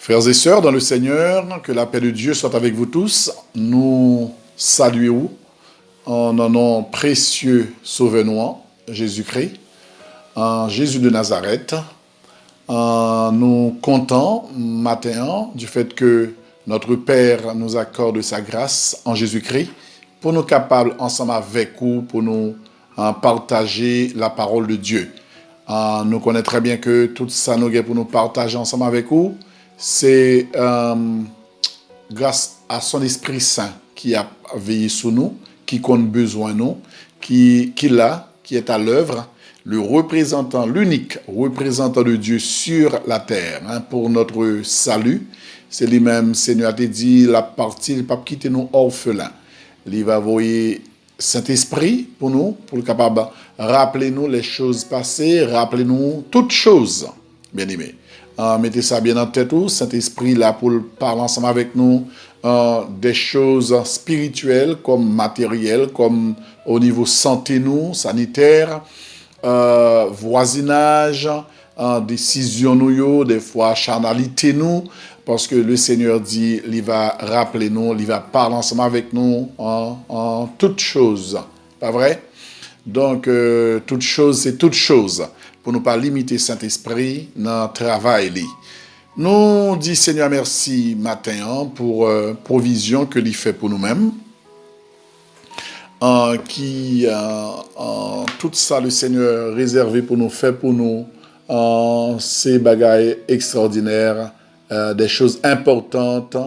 Frères et sœurs dans le Seigneur, que la paix de Dieu soit avec vous tous. Nous saluons en un nom précieux sauveur Jésus-Christ, en Jésus de Nazareth. Nous comptons matin du fait que notre Père nous accorde sa grâce en Jésus-Christ pour nous capables ensemble avec vous, pour nous partager la parole de Dieu. Nous connaissons très bien que tout ça nous est pour nous partager ensemble avec vous. C'est grâce à son Esprit Saint qui a veillé sur nous, qui compte besoin de nous, qui est à l'œuvre, le représentant, l'unique représentant de Dieu sur la terre, pour notre salut. C'est lui-même, Seigneur, a dit, la partie, il ne va pas quitter nous orphelins. Il va envoyer Saint-Esprit pour nous, pour le capable rappeler nous les choses passées, rappeler nous toutes choses, bien aimés. Mettez ça bien en tête, Saint-Esprit là pour parler ensemble avec nous des choses spirituelles comme matérielles, comme au niveau santé nous, sanitaire, voisinage, décision nous, des fois charnalité nous, parce que le Seigneur dit, il va rappeler nous, il va parler ensemble avec nous en toutes choses, pas vrai? Donc, toute chose, c'est toute chose. Pour ne pas limiter Saint-Esprit dans le travail. Nous disons Seigneur merci matin pour provision que l'il fait pour nous-mêmes. Tout ça le Seigneur réservé pour nous, fait pour nous, ces bagailles extraordinaires, des choses importantes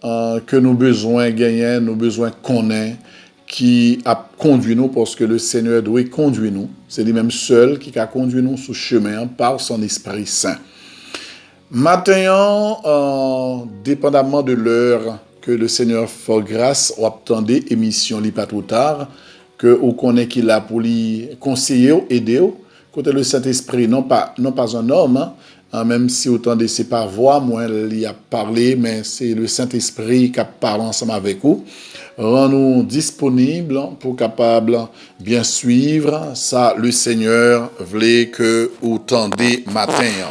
que nous besoin gagner, nous besoin connaître, qui a conduit nous, parce que le Seigneur doit conduire nous. C'est lui-même seul qui a conduit nous sur chemin par son Esprit Saint. Maintenant, dépendamment de l'heure que le Seigneur fait grâce, ou attendez émission li pas trop tard, que vous connaissez qu'il a pour lui conseiller, aider, côté le Saint-Esprit, non pas un homme, même si autant de c'est par voix, moi il a parlé, mais c'est le Saint-Esprit qui parle ensemble avec vous. Rends-nous disponibles pour capable bien suivre ça le Seigneur voulait que vous tendez matin.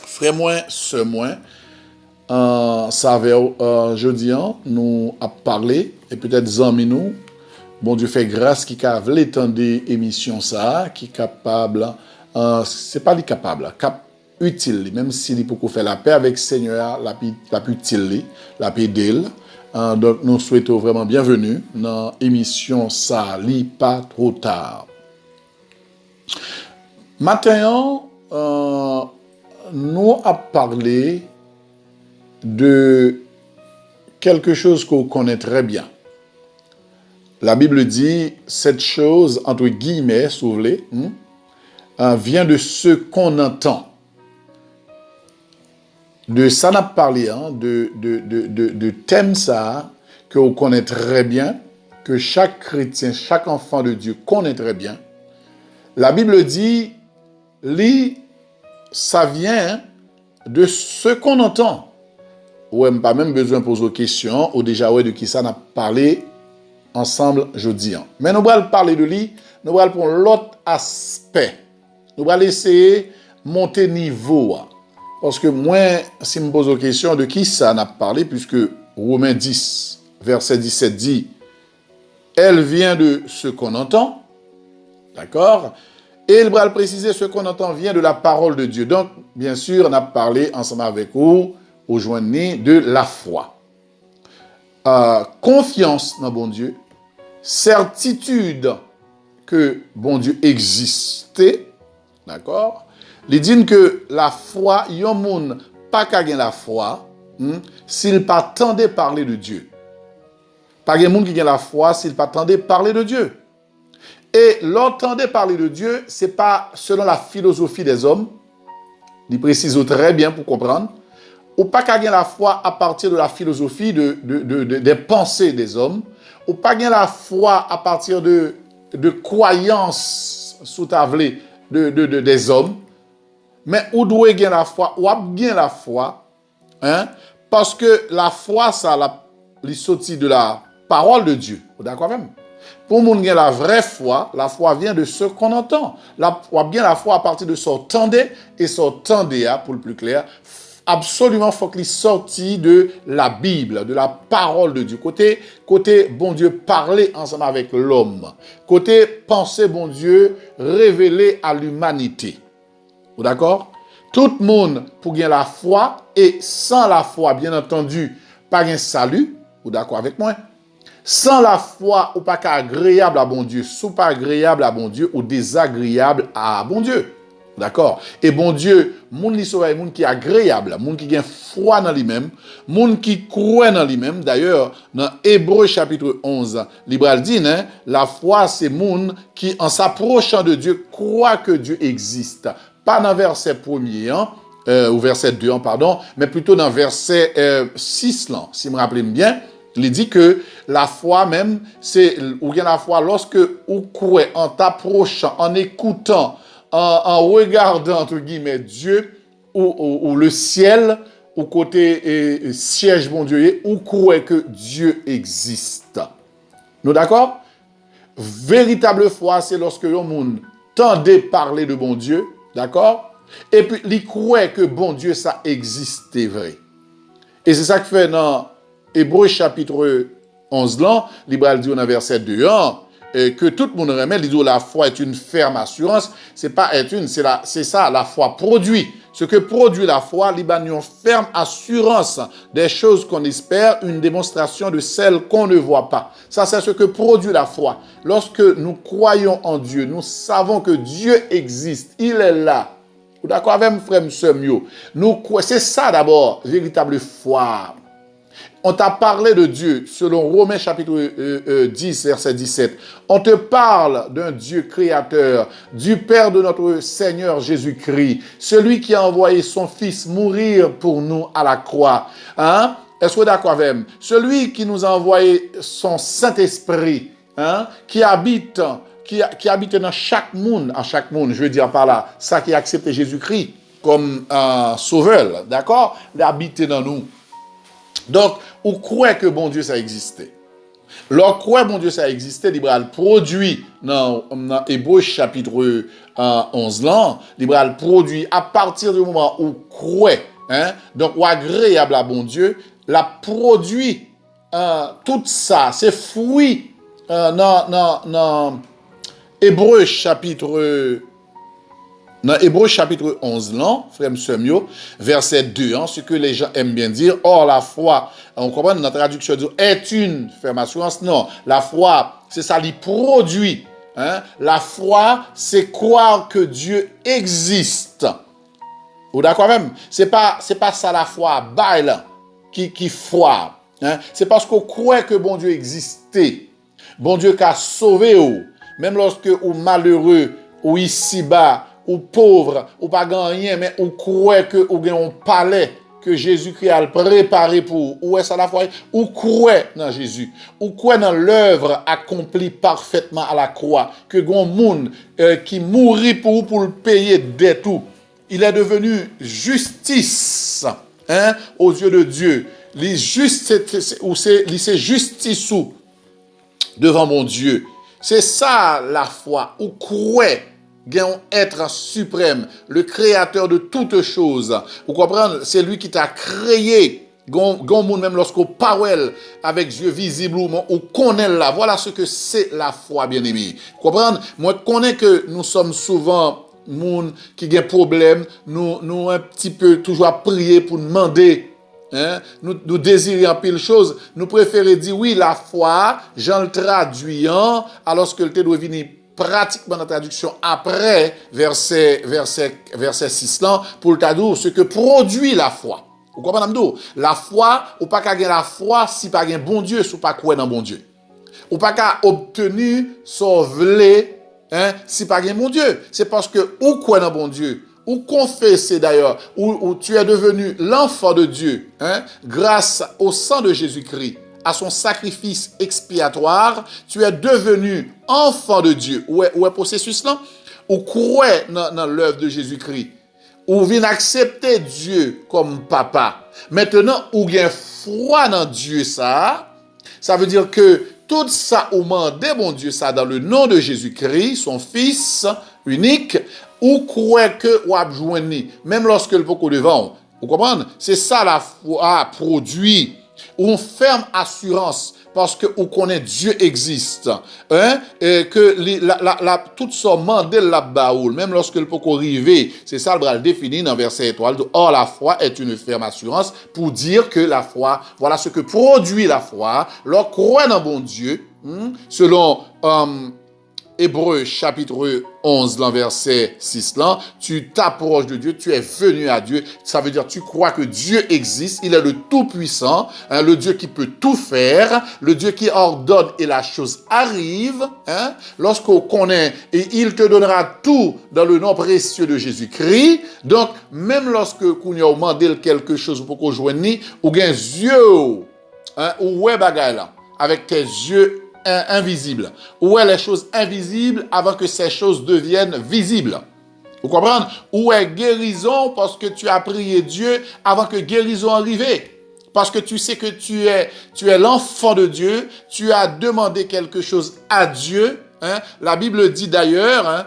Frère moi, ce moins, ça va jeudi nous a parlé et peut-être amis nous. Bon Dieu fait grâce qui a voulu tendre émission ça, qui capable, c'est pas capable, utile, même s'il peut faire la paix avec le Seigneur, la plus utile, la paix d'elle. Donc, nous souhaitons vraiment bienvenue dans l'émission Ça lit pas trop tard. Maintenant, nous avons parlé de quelque chose qu'on connaît très bien. La Bible dit, cette chose, entre guillemets, si vous voulez, vient de ce qu'on entend. De ça n'a parlé, de thème ça, que vous connaissez très bien, que chaque chrétien, chaque enfant de Dieu connaît très bien. La Bible dit, ça vient de ce qu'on entend. Ou pas même besoin de poser des questions, ou déjà de qui ça n'a parlé ensemble jeudi. Mais nous allons parler de lui, nous allons prendre l'autre aspect. Nous allons essayer de monter niveau. Parce que moi, si je me pose la question de qui ça n'a parlé, puisque Romains 10, verset 17 dit, elle vient de ce qu'on entend, d'accord? Et il va le préciser, ce qu'on entend vient de la parole de Dieu. Donc, bien sûr, on a parlé ensemble avec vous, aujourd'hui, de la foi. Confiance dans bon Dieu, certitude que bon Dieu existait, d'accord? Il dit que la foi, yon moun pas qu'à gen la foi, s'il pas tendait parler de Dieu. Pas gen moun qui gen la foi s'il pas tendait parler de Dieu. Et l'entendait parler de Dieu, c'est pas selon la philosophie des hommes. Il précise très bien pour comprendre. Ou pas qu'à gen la foi à partir de la philosophie des pensées des hommes. Ou pas gen la foi à partir de croyances sous-tablées des hommes. Mais où doit gagner la foi? Ou a bien la foi, parce que la foi, ça li sorti de la parole de Dieu. D'accord même? Pour moun gagner la vraie foi, la foi vient de ce qu'on entend. La foi à partir de son tendé, et son tendé, pour le plus clair, absolument faut qu'il sorti de la Bible, de la parole de Dieu. Côté bon Dieu parler ensemble avec l'homme. Côté penser bon Dieu révéler à l'humanité. Vous d'accord? Tout le monde pour gagner la foi et sans la foi, bien entendu, pas un salut. Vous d'accord avec moi? Sans la foi, ou pas agréable à bon Dieu, sous pas agréable à bon Dieu ou désagréable à bon Dieu. D'accord? Et bon Dieu, moun li sauve, moun qui est agréable, moun qui a foi dans lui-même, moun qui croit dans lui-même. D'ailleurs, dans Hébreux chapitre 11, Libral dit, hein, la foi, c'est moun qui, en s'approchant de Dieu, croit que Dieu existe. Pas dans verset 1er, hein, ou verset 2, hein, pardon, mais plutôt dans verset 6, là, si je me rappelle bien. Il dit que la foi même, c'est, ou bien la foi lorsque vous croyez en t'approchant, en écoutant, en regardant, entre guillemets, Dieu ou le ciel, ou côté siège, bon Dieu, ou croyez que Dieu existe. Nous d'accord? Véritable foi, c'est lorsque le monde tendait parler de bon Dieu, d'accord? Et puis, il croit que bon Dieu, ça existait vrai. Et c'est ça que fait dans Hébreux chapitre 11, là, Libral dit dans verset 2, que tout le monde remet, il dit la foi est une ferme assurance, c'est ça, la foi produit. Ce que produit la foi, il y a une ferme assurance des choses qu'on espère, une démonstration de celles qu'on ne voit pas. Ça, c'est ce que produit la foi. Lorsque nous croyons en Dieu, nous savons que Dieu existe, il est là. Vous d'accord avec frère Mio? C'est ça d'abord, véritable foi. On t'a parlé de Dieu, selon Romains chapitre 10, verset 17. On te parle d'un Dieu créateur, du Père de notre Seigneur Jésus-Christ, celui qui a envoyé son Fils mourir pour nous à la croix. Hein? Est-ce que vous êtes d'accord avec moi? Celui qui nous a envoyé son Saint-Esprit, hein? Qui habite dans chaque monde, je veux dire par là, ça qui a accepté Jésus-Christ comme sauveur, d'accord? Il habite dans nous. Donc, on croit que bon Dieu ça existait. Lorsqu'on croit bon Dieu ça existait, libéral produit dans Hébreux chapitre 11 là, libéral produit à partir du moment où croit, hein, donc ou agréable à bon Dieu, la produit tout ça, c'est fruit dans Hébreux chapitre dans Hébreux chapitre 11, là, frère Mio, verset 2, hein, ce que les gens aiment bien dire, or la foi, on comprend dans la traduction, est une ferme assurance. Non, la foi, c'est ça, il produit. Hein? La foi, c'est croire que Dieu existe. Vous d'accord même? C'est pas ça la foi, bail, qui foi. Hein? C'est parce qu'on croit que bon Dieu existait. Bon Dieu qui a sauvé vous. Même lorsque vous malheureux, ou ici-bas, ou pauvre, ou pas rien, mais ou croit que ou gagne un palais que Jésus-Christ a préparé pour ou est-ce à la fois ou croit dans Jésus, ou croit dans l'œuvre accomplie parfaitement à la croix, que grand monde qui mourit pour le payer dès tout. Il est devenu justice, hein, aux yeux de Dieu. Les justes ou c'est justice devant mon Dieu. C'est ça la foi, ou croit un être suprême, le créateur de toutes choses. Vous comprenez? C'est lui qui t'a créé. Même lorsqu'on parle avec Dieu visiblement, on connaît là. Voilà ce que c'est la foi, bien-aimé. Vous comprenez? Moi, je connais que nous sommes souvent moun qui ont des problèmes. Nous un petit peu toujours à prier pour demander. Hein? Nous désirons un pile chose. Nous préférons dire oui, la foi, j'en le traduisant, alors que le doit venir pratiquement dans la traduction après verset 6 là, pour le tadou, ce que produit la foi. Vous comprenez, Amdou? La foi, ou pas qu'à gagner la foi si pas gagner bon Dieu, si pas croire dans bon Dieu. Ou pas qu'à obtenir sauver, hein, si pas gagner bon Dieu. C'est parce que ou croire dans bon Dieu, ou confesser d'ailleurs, ou tu es devenu l'enfant de Dieu, hein, grâce au sang de Jésus-Christ, à son sacrifice expiatoire, tu es devenu enfant de Dieu. Où est le processus là? Ou croire dans l'œuvre de Jésus-Christ. Ou vient accepter Dieu comme papa. Maintenant, ou bien foi dans Dieu ça veut dire que tout ça ou mandé bon Dieu ça dans le nom de Jésus-Christ, son fils unique, ou croire que ou a joindre même lorsque le poko devant Vous comprenez? C'est ça la foi produit. On ferme assurance parce que on connaît Dieu existe. Hein? Et que toutes sortes mandel la baoul, même lorsque le peut arriver, c'est ça le bras défini dans verset 3. Or la foi est une ferme assurance pour dire que la foi, voilà ce que produit la foi, leur croit dans bon Dieu, selon Hébreux chapitre 11, verset 6, là, tu t'approches de Dieu, tu es venu à Dieu. Ça veut dire tu crois que Dieu existe, il est le Tout-Puissant, hein, le Dieu qui peut tout faire, le Dieu qui ordonne et la chose arrive. Hein, lorsqu'on connaît, et il te donnera tout dans le nom précieux de Jésus-Christ. Donc, même lorsque qu'on a demandé quelque chose pour qu'on joigne, ou bien yeux, hein, ou ouais bagaille là, avec tes yeux invisible. Où est les choses invisibles avant que ces choses deviennent visibles? Vous comprenez? Où est guérison parce que tu as prié Dieu avant que guérison arrive? Parce que tu sais que tu es l'enfant de Dieu, tu as demandé quelque chose à Dieu. Hein? La Bible dit d'ailleurs,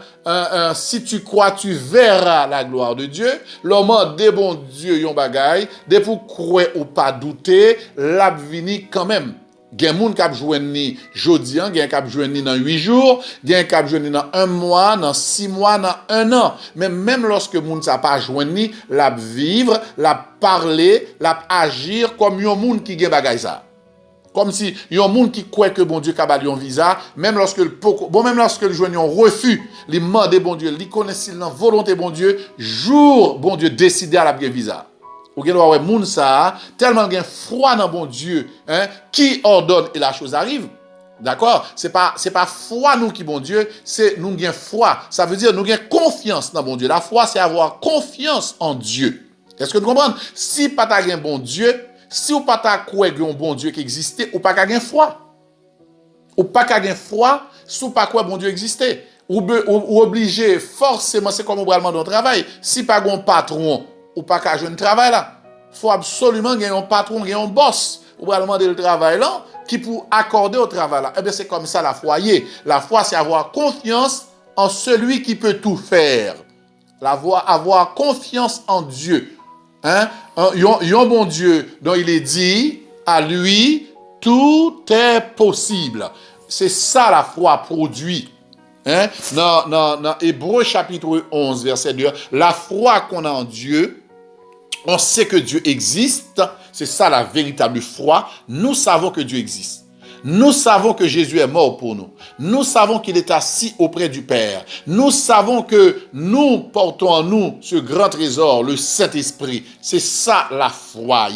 si tu crois, tu verras la gloire de Dieu. L'homme des bons Dieu yon bagay, des pour croire ou pas douter, la vini quand même. Gen moun k'ap jwenni jodi an, gen k'ap jwenni dans 8 jours, gen k'ap jwenni dans 1 mois, dans 6 mois, dans 1 an. Mais même lorsque moun sa pas jwenni, la vivre, la parler, la agir comme yon moun qui gen bagay ça. Comme si yon moun qui croit que bon Dieu kabal yon visa, même lorsque le joigne yon refus, li mande bon Dieu, li connaît s'il nan volonté bon Dieu, jour bon Dieu décide à la gen visa. Ou gen wè moun sa, tellement gen froid dans bon Dieu, hein, qui ordonne et la chose arrive. D'accord? C'est pas foi nous qui bon Dieu, c'est nous gen foi. Ça veut dire nous gen confiance dans bon Dieu. La foi c'est avoir confiance en Dieu. Est-ce que vous comprenez? Si pas ta gen bon Dieu, si ou pas ta croire gen bon Dieu qui existait, ou pas ka gen foi. Ou pas ka gen foi, si ou pas quoi bon Dieu existait. Ou obligé forcément, c'est comme au bras de travail. Si pas gon patron ou pas qu'à jouer un travail là. Faut absolument gagner un patron, gagner un boss. Ou va demander le travail là, qui pour accorder au travail là. Eh bien, c'est comme ça la foi. La foi, c'est avoir confiance en celui qui peut tout faire. Avoir confiance en Dieu. Hein? Un bon Dieu dont il est dit, à lui, tout est possible. C'est ça la foi produit. Hein? Dans Hébreux chapitre 11, verset 2, la foi qu'on a en Dieu, on sait que Dieu existe, c'est ça la véritable foi. Nous savons que Dieu existe. Nous savons que Jésus est mort pour nous. Nous savons qu'il est assis auprès du Père. Nous savons que nous portons en nous ce grand trésor, le Saint-Esprit. C'est ça la foi.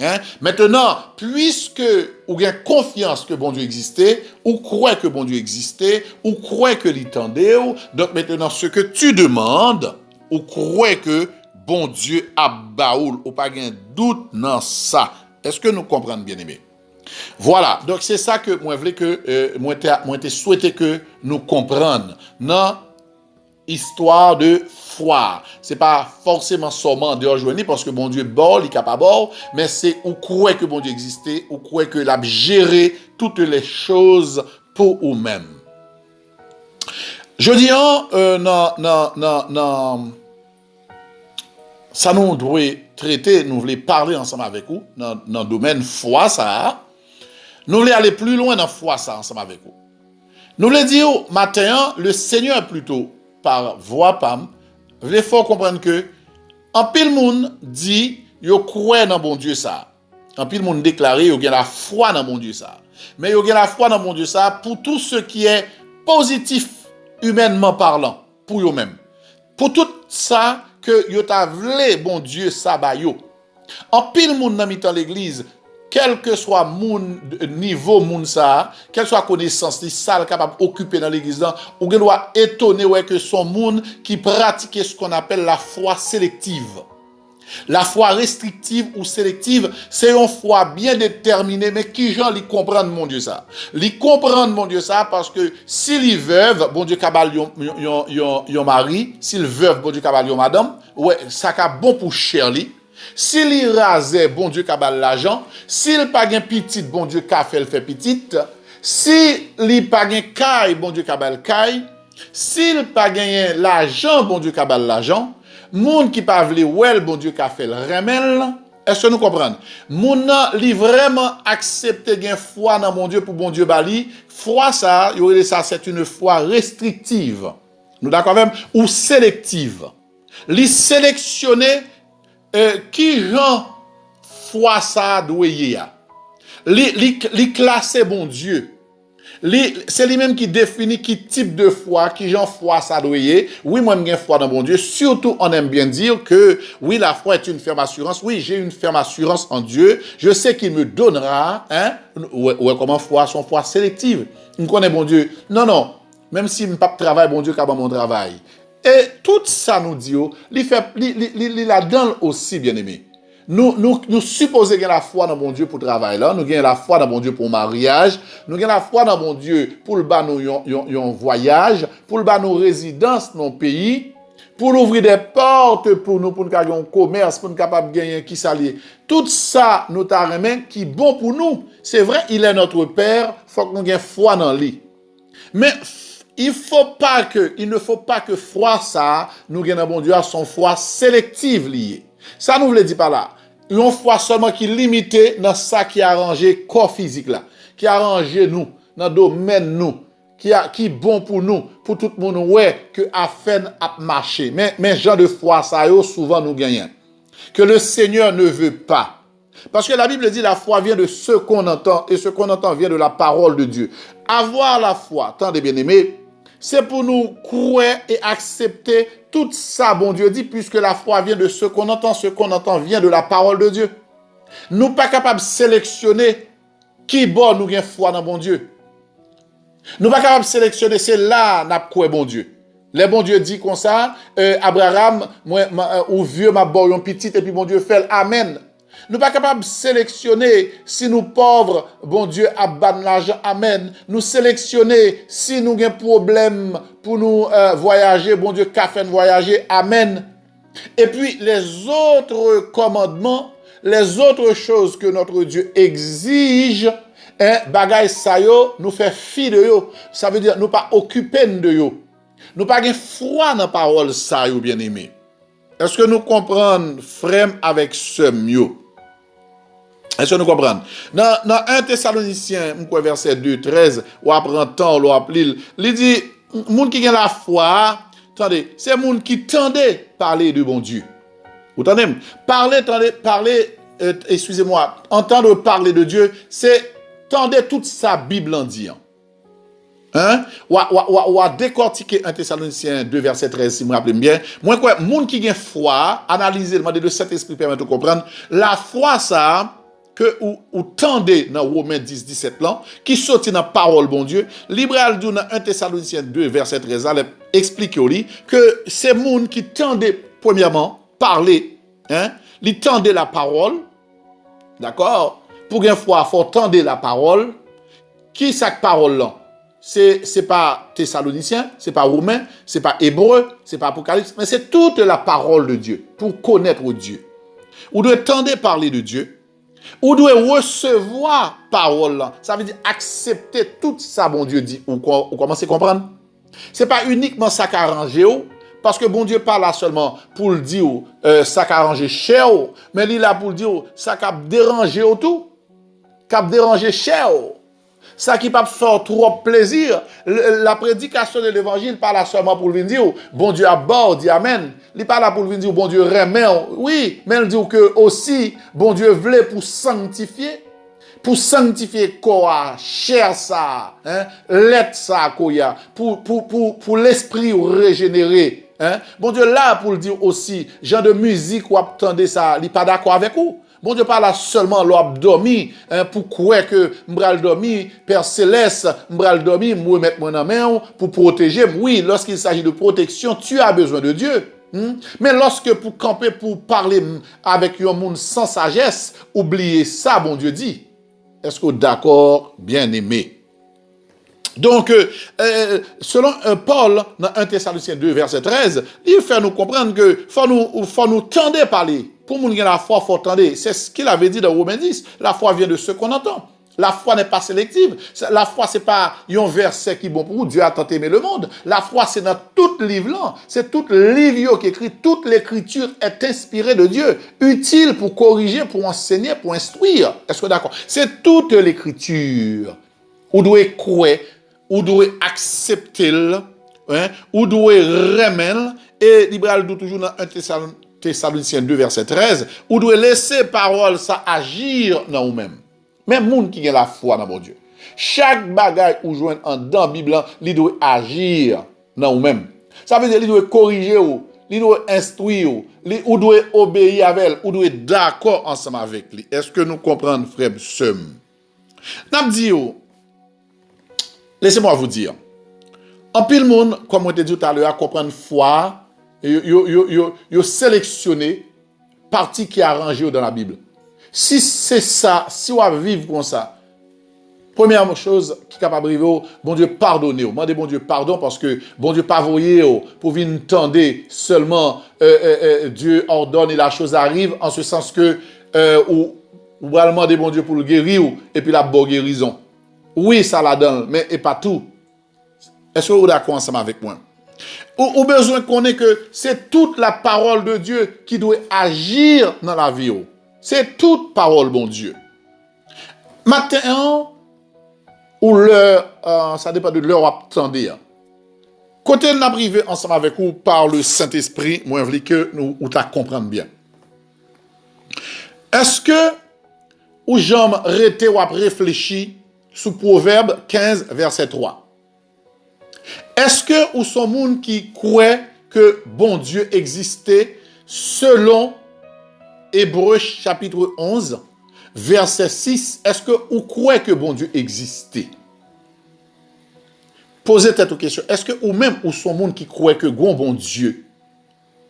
Hein? Maintenant, puisque ou bien confiance que bon Dieu existait, ou croit que bon Dieu existait, ou croit que l'entendait, donc maintenant ce que tu demandes, ou croit que bon Dieu a baoul, ou pas de doute dans ça. Est-ce que nous comprenons bien aimé? Voilà, donc c'est ça que moi voulais que moi te souhaité que nous comprenions dans histoire de foi. C'est pas forcément seulement de rejoindre parce que bon Dieu bon, il est capable, mais c'est ou croire que bon Dieu existait, ou croire que l'a géré toutes les choses pour vous-même. Je dis non. Ça nous doit traiter, nous voulons parler ensemble avec vous dans le domaine foi ça. Nous voulons aller plus loin dans foi ça ensemble avec vous. Nous voulons dire matin le Seigneur plutôt par voix pam, il faut comprendre que en pile monde dit yo croit dans bon Dieu ça. En pile monde déclaré yo gen la foi dans bon Dieu ça. Mais yo gen la foi dans bon Dieu ça pour tout ce qui est positif humainement parlant pour eux même. Pour tout ça que yo ta vle bon Dieu ça ba yo. En pile monde dans mitan l'église, quel que soit mon niveau moun ça, quelle soit connaissance li ça capable occuper dans l'église là, ou gen doit étonner ouais que son monde qui pratique ce qu'on appelle la foi sélective. La foi restrictive ou sélective, c'est une foi bien déterminée, mais qui gens li comprendre mon Dieu ça. Li comprendre mon Dieu ça parce que s'il veuve, bon Dieu kabal yon mari, s'il veuve, bon Dieu kabal yon madame, ouais, ça ka bon pour cher li. S'il y rasait, bon Dieu kabal l'argent, s'il pas gen petite, bon Dieu ka fait petite, s'il pas gen caille, bon Dieu kabal caille, s'il pas gen l'argent, bon Dieu kabal l'argent. Moun qui pas vle ouais, bon Dieu qui a fait le remel, est-ce que nous comprenons? Moun nan li vraiment accepter gen foi dans bon Dieu pour bon Dieu bali, foi ça, c'est une foi restrictive. Nous d'accord même ou sélective. Li sélectionner qui gens foi ça doit y a. Li classer bon Dieu. C'est lui-même qui définit qui type de foi, qui genre foi ça doit y est. Oui, moi j'ai foi dans bon Dieu. Surtout, on aime bien dire que oui, la foi est une ferme assurance. Oui, j'ai une ferme assurance en Dieu. Je sais qu'il me donnera, hein. Ouais, comment foi, son foi sélective. On connaît bon Dieu. Non. Même si je pas travail, bon Dieu, qu'à mon travail. Et tout ça nous dit, il la donne aussi, bien aimé. Nous supposons qu'il y a la foi dans mon Dieu pour travail là, nous avons la foi dans mon Dieu pour mariage, nous avons la foi dans mon Dieu pour le bas nous voyage, pour le bas nos résidences dans le pays, pour ouvrir des portes pour nous avoir un commerce, pour nous capable de gagner qui s'allie. Tout ça nous t'arrêtons qui bon pour nous. C'est vrai, il est notre père, faut que nous ayons foi dans lui. Mais il ne faut pas que foi ça nous gagne bon Dieu à son foi sélective liée. Ça nous veut dire par là, une foi seulement qui limité dans ça qui a arrangé corps physique là, qui a arrangé nous dans domaine nous, qui bon pour nous, pour tout le monde ouais que afin a marché. Mais genre de foi ça yo souvent nous gagnons. Que le Seigneur ne veut pas. Parce que la Bible dit la foi vient de ce qu'on entend et ce qu'on entend vient de la parole de Dieu. Avoir la foi, attendez bien aimés, c'est pour nous croire et accepter tout ça, bon Dieu dit, puisque la foi vient de ce qu'on entend vient de la parole de Dieu. Nous pas capables de sélectionner qui bon nous gagne foi dans bon Dieu. Nous pas capables de sélectionner, c'est là n'a quoi bon Dieu. Les bon Dieu dit comme ça, Abraham, ou vieux m'a bon petit et puis bon Dieu fait amen. Nous pas capables de sélectionner si nous pauvres, bon Dieu a ban l'argent, amen. Nous sélectionner si nous avons problème pour nous voyager, bon Dieu qu'a fait voyager, amen. Et puis les autres commandements, les autres choses que notre Dieu exige, bagay sa yo, nous fait fi de yo. Ça veut dire nous pas occuper de yo. Nous pas gen foi dans parole sa yo, bien aimé. Est-ce que nous comprenons frère avec ce mieux? Est-ce que nous comprenons? Dans 1 Thessaloniciens, verset 2, 13, ou apprend temps, ou appelé, il dit, moun qui a la foi, attendez, c'est moun qui tendait parler de bon Dieu. Vous entendez? Parler, excusez-moi, entendre parler de Dieu, c'est tendez toute sa Bible en disant. Hein? Ou à décortiquer 1 Thessaloniciens 2, verset 13, si vous me rappelez bien. Moi, quoi, moun qui a foi, analyser, demander de cet esprit permet de comprendre, la foi, ça, que ou tendez dans Romains 10, 17 là, qui sortit dans parole bon Dieu, libéral dit dans 1 Thessaloniciens 2, verset 13, explique que c'est moun qui tendait, premièrement, parler, hein, li tendait la parole, d'accord? Pour une fois, il faut tendre la parole. Qui cette parole là? C'est pas Thessaloniciens, c'est pas Romains, c'est pas Hébreux, c'est pas Apocalypse, mais c'est toute la parole de Dieu pour connaître Dieu. Ou doit tendre parler de Dieu. Ou doit recevoir parole là. Ça veut dire accepter tout ça bon Dieu dit. Ou commencez à comprendre? C'est pas uniquement ça qui arrange parce que bon Dieu pas là seulement pour le dire ça qui arrange cher, mais il est là pour le dire ça qui déranger tout. Qui déranger cher. Ça qui pas faire trop plaisir. La prédication de l'évangile pas là seulement pour le dire bon Dieu a bord dit amen. Il pas là pour le dire bon Dieu remet. Oui, mais il dit que aussi bon Dieu voulait pour sanctifier quoi cher ça, hein, l'être ça koya pour l'esprit régénéré, hein. Bon Dieu là pour le dire aussi, genre de musique ou attendez ça, il pas d'accord avec vous. Bon Dieu pas là seulement l'abdomi, hein, pour quoi que m'bral dormi, Père céleste, m'bral dormi, moi mettre mon main pour protéger. Oui, lorsqu'il s'agit de protection, tu as besoin de Dieu. Mais lorsque pour camper, pour parler avec un monde sans sagesse, oubliez ça, bon Dieu dit. Est-ce que d'accord, bien aimé? Donc, selon Paul, dans 1 Thessaloniciens 2, verset 13, il fait nous comprendre que faut nous tendre parler. Pour nous la foi, faut tendre. C'est ce qu'il avait dit dans Romains 10. La foi vient de ce qu'on entend. La foi n'est pas sélective. La foi, c'est pas un verset qui est bon pour vous. Dieu a tant aimé le monde. La foi, c'est dans tout livre là. C'est tout livre qui écrit. Toute l'écriture est inspirée de Dieu. Utile pour corriger, pour enseigner, pour instruire. Est-ce que d'accord? C'est toute l'écriture. Vous devez croire, vous devez accepter, hein, vous devez remettre. Et l'Ibral dit toujours dans 1 Thessaloniciens 2, verset 13, vous devez laisser parole, ça agir dans vous-même. Même monde qui a la foi dans mon Dieu. Chaque bagaille ou joint dans la Bible, il doit agir dans vous-même. Ça veut dire qu'il doit corriger, il doit instruire, il doit obéir avec elle, il doit être d'accord ensemble avec lui. Est-ce que nous comprenons, frère Sem? N'a dit, laissez-moi vous dire, en pile monde, comme on te dit tout à l'heure, comprendre foi, yo sélectionné partie qui est arrangée dans la Bible. Si c'est ça, si on va vivre comme ça, première chose qui est capable de arriver, bon Dieu pardonnez, demandez bon Dieu pardon parce que bon Dieu pas voyé pour venir tendre seulement Dieu ordonne et la chose arrive en ce sens que ou va demander bon Dieu pour le guérir et puis la bonne guérison. Oui, ça la donne, mais et pas tout. Est-ce que vous êtes d'accord ensemble avec moi? Ou besoin qu'on ait que c'est toute la parole de Dieu qui doit agir dans la vie. C'est toute parole, bon Dieu. Matin, ou l'heure, ça dépend de l'heure où vous attendez. Côté de la privé ensemble avec vous par le Saint-Esprit, moi, je veux que nous comprendre bien. Est-ce que ou j'aime rester ou réfléchir sous Proverbe 15, verset 3? Est-ce que ou sont monde qui croient que bon Dieu existait selon Hébreux chapitre 11, verset 6, est-ce que vous croyez que bon Dieu existait? Posez cette question. Est-ce que ou même ou sont monde qui croient que bon Dieu?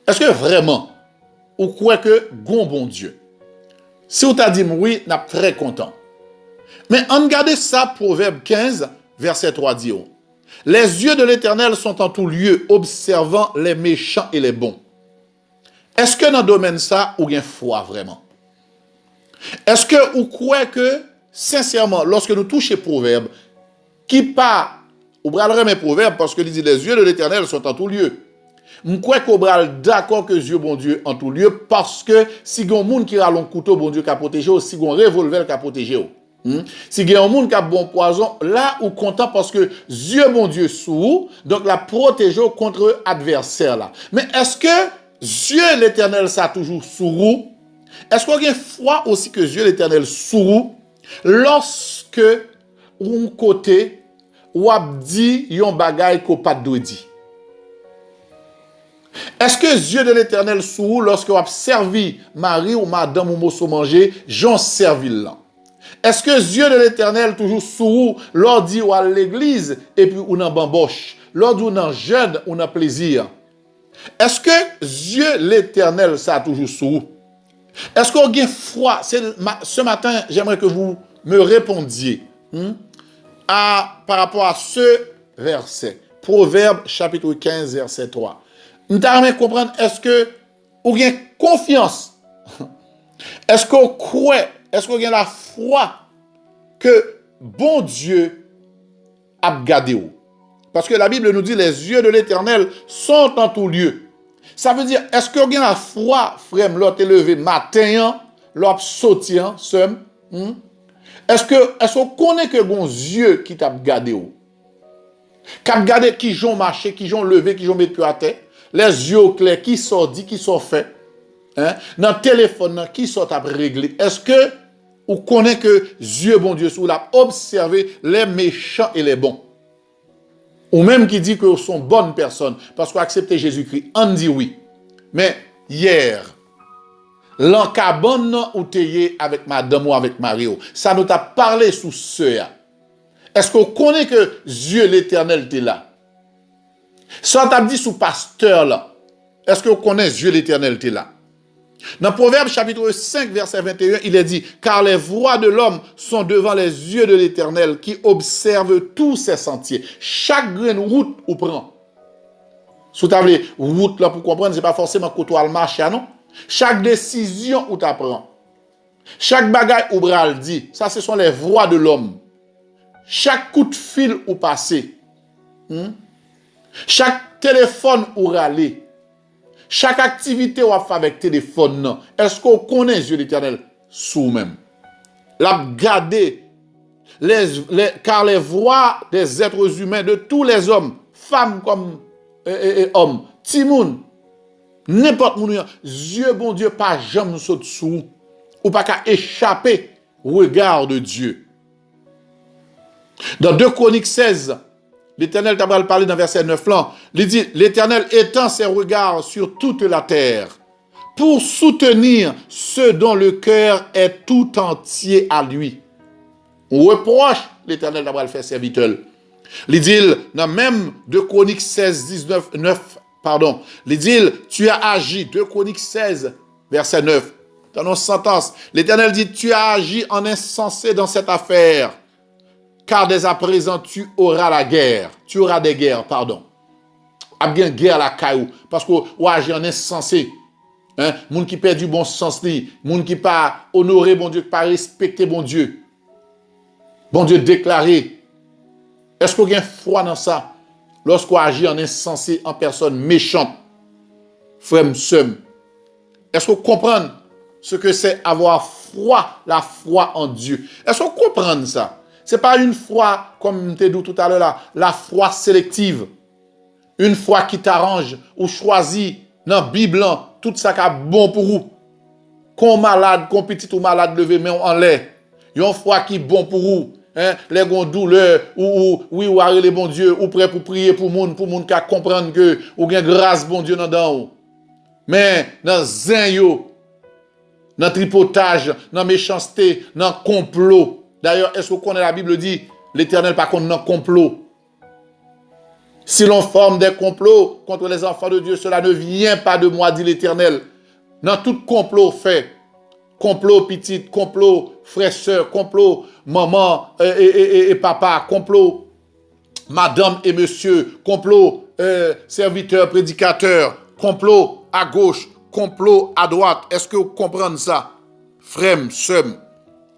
Est-ce que vraiment vous croyez que bon Dieu? Si vous t'avez dit oui, nous sommes très contents. Mais en regardez ça, Proverbe 15, verset 3 dit, les yeux de l'Éternel sont en tout lieu, observant les méchants et les bons. Est-ce que dans le domaine ça, vous avez foi vraiment? Est-ce que vous croyez que, sincèrement, lorsque nous touchons Proverbe, qui part, vous brûlerez mes proverbes parce que il dit les yeux de l'Éternel sont en tout lieu. Vous croyez que vous brûlez d'accord que Dieu, bon Dieu, en tout lieu, parce que si il y a un monde qui a un couteau, bon Dieu, qui a protégé, si il y a un revolver qui a protégé, si il y a un monde qui a bon poison, là, vous content parce que Dieu, bon Dieu, sous, donc la protégé contre l'adversaire là. Mais est-ce que Dieu l'Éternel, ça a toujours sous? Est-ce qu'on a une foi aussi que Dieu l'Éternel sous lorsque un côté ou a dit yon bagay ko pas de dit? Est-ce que Dieu de l'Éternel sous lorsque vous avez servi Marie ou madame ou mosso manger, j'en servi là? Est-ce que Dieu de l'Éternel toujours sous lors dit ou à l'église et puis ou dans bamboche, lors ou dans jeûne ou dans plaisir? Est-ce que Dieu l'Éternel ça a toujours sous? Est-ce qu'on a foi? Ce matin, j'aimerais que vous me répondiez par rapport à ce verset. Proverbe chapitre 15, verset 3. Nous devons comprendre, est-ce que vous avez confiance? Est-ce qu'on croit? Est-ce qu'on a la foi que bon Dieu a gardé? Parce que la Bible nous dit les yeux de l'Éternel sont en tout lieu. Ça veut dire, est-ce que vous avez la foi, frère, l'autre élevé matin, l'autre sauté, est-ce qu'on connaît que bon Dieu qui t'a gardé? Qui a gardé qui ont marché, qui ont levé, qui ont mis pied à terre, les yeux clairs, qui sont dit, qui sont faits, dans le téléphone, qui sont réglés. Est-ce que vous connaissez que Dieu, bon Dieu, sous l'a observé les méchants et les bons? Ou même qui dit que vous sont bonnes personnes parce qu'on a accepté Jésus-Christ, on dit oui. Mais hier, l'encabonne ou t'ayez avec madame ou avec Mario, ça nous a parlé sous ce. Est-ce qu'on connaît que Dieu l'Éternel est là? Ça t'a dit sous pasteur là. Est-ce qu'on connaît Dieu l'Éternel est là? Dans Proverbe chapitre 5, verset 21, il est dit, car les voies de l'homme sont devant les yeux de l'Éternel qui observe tous ses sentiers. Chaque graine route ou prend. Si tu as route là pour comprendre, ce n'est pas forcément que tu as le marché, non? Chaque décision où tu apprends. Chaque bagaille ou bral dit, ça ce sont les voix de l'homme. Chaque coup de fil ou passé, chaque téléphone ou râlé, chaque activité ou fait avec téléphone, est-ce qu'on connaît Dieu l'Éternel sous même? L'a gardé, car les voix des êtres humains, de tous les hommes, femmes comme hommes, timoun, n'importe où, Dieu, bon Dieu, pas jamais saute sous, ou pas qu'à échapper au regard de Dieu. Dans 2 Chroniques 16, l'Éternel t'a parlé dans verset 9 là, il dit, l'Éternel étend ses regards sur toute la terre pour soutenir ceux dont le cœur est tout entier à lui. On reproche l'Éternel d'avoir fait serviteur. Il dit, dans même 2 Chroniques 16, 19, 9, pardon, il dit, tu as agi, 2 Chroniques 16, verset 9, dans nos sentences, l'Éternel dit, tu as agi en insensé dans cette affaire, car dès à présent, tu auras la guerre, tu auras des guerres, pardon. A bien guerre la caillou, parce que ou agi en insensé. Hein, moun qui perd du bon sens li, moun qui pas honoré bon Dieu, qui pas respecté bon Dieu. Bon Dieu déclaré. Est-ce qu'on a foi dans ça? Lorsqu'on agit en insensé, en personne méchante, frère m'sem. Est-ce qu'on comprend ce que c'est avoir foi, la foi en Dieu? Est-ce qu'on comprend ça? C'est pas une foi, comme je t'ai dit tout à l'heure là, la foi sélective. Une foi qui t'arrange ou choisit dans la Bible tout ça qui est bon pour vous. Qu'on malade, qu'on petit ou malade, levez main en l'air. Une foi qui est bon pour vous. Hein, les gon douleur ou arrêter les bon Dieu ou prêt pour prier pour monde qui comprendre que ou gain grâce bon Dieu dans mais dans zin yo, dans tripotage, dans méchanceté, dans complot. D'ailleurs, est-ce que vous connaissez la Bible dit l'Éternel par contre dans complot. Si l'on forme des complots contre les enfants de Dieu, cela ne vient pas de moi, dit l'Éternel. Dans tout complot fait, complot petite, complot frère, soeur, complot maman et papa, complot madame et monsieur, complot serviteur, prédicateur, complot à gauche, complot à droite. Est-ce que vous comprenez ça? Frère, sœur,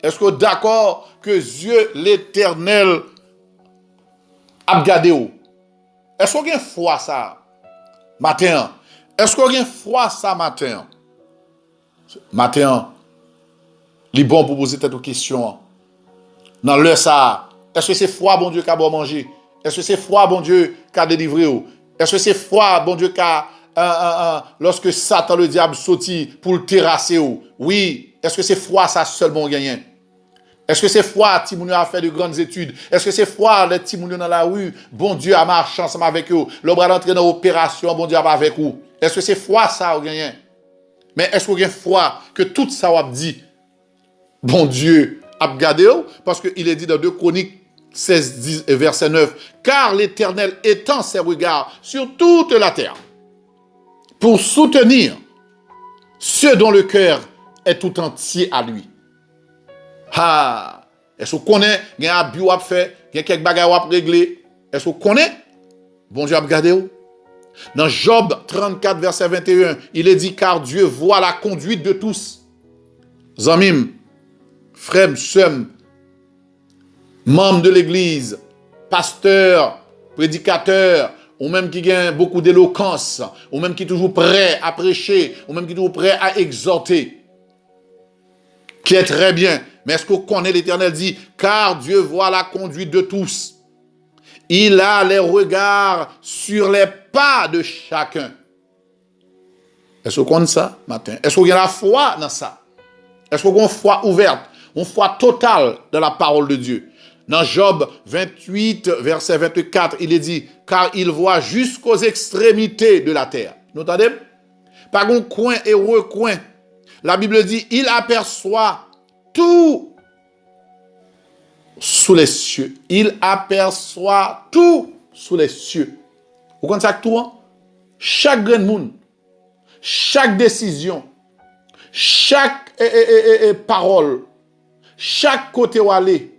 est-ce que vous êtes d'accord que Dieu l'Éternel a gardé vous? Est-ce qu'on a une foi ça matin? Est-ce qu'on a une foi ça matin? Matin, il est bon pour poser cette question. Dans l'heure ça, est-ce que c'est foi bon Dieu qui a bon manger? Est-ce que c'est foi bon Dieu qui a délivré? Est-ce que c'est foi bon Dieu qui a lorsque Satan le diable sortit pour le terrasser? Oui. Est-ce que c'est foi ça seul bon gagnant? Est-ce que c'est foi Timounio a fait de grandes études? Est-ce que c'est foi les Timounio dans la rue? Bon Dieu a marché ensemble avec eux. Le bras d'entrée dans l'opération, bon Dieu a avec vous. Est-ce que c'est foi ça ou gagnant? Mais est-ce qu'on a foi que tout ça a dit? Bon Dieu a gardé parce qu'il est dit dans 2 Chroniques 16, 10, verset 9. Car l'Éternel étend ses regards sur toute la terre pour soutenir ceux dont le cœur est tout entier à lui. Ah, est-ce qu'on connaît, il y a un abus à faire, il y a quelques bagages à régler? Est-ce qu'on connaît? Bon Dieu a gardé où? Dans Job 34, verset 21, il est dit, car Dieu voit la conduite de tous. Zamim, frère, sœur, membre de l'église, pasteur, prédicateur, ou même qui a beaucoup d'éloquence, ou même qui est toujours prêt à prêcher, ou même qui est toujours prêt à exhorter, qui est très bien. Mais est-ce qu'on connaît l'Éternel dit, car Dieu voit la conduite de tous. Il a les regards sur les pas de chacun. Est-ce qu'on connaît ça matin? Est-ce qu'on a la foi dans ça? Est-ce qu'on a une foi ouverte, une foi totale dans la parole de Dieu? Dans Job 28, verset 24, il est dit, car il voit jusqu'aux extrémités de la terre. Vous entendez? Par un coin et recoin. La Bible dit, il aperçoit tout sous les cieux. Il aperçoit tout sous les cieux. Vous comprenez ça tout? Hein? Chaque grain de monde, chaque décision, chaque parole, chaque côté où aller,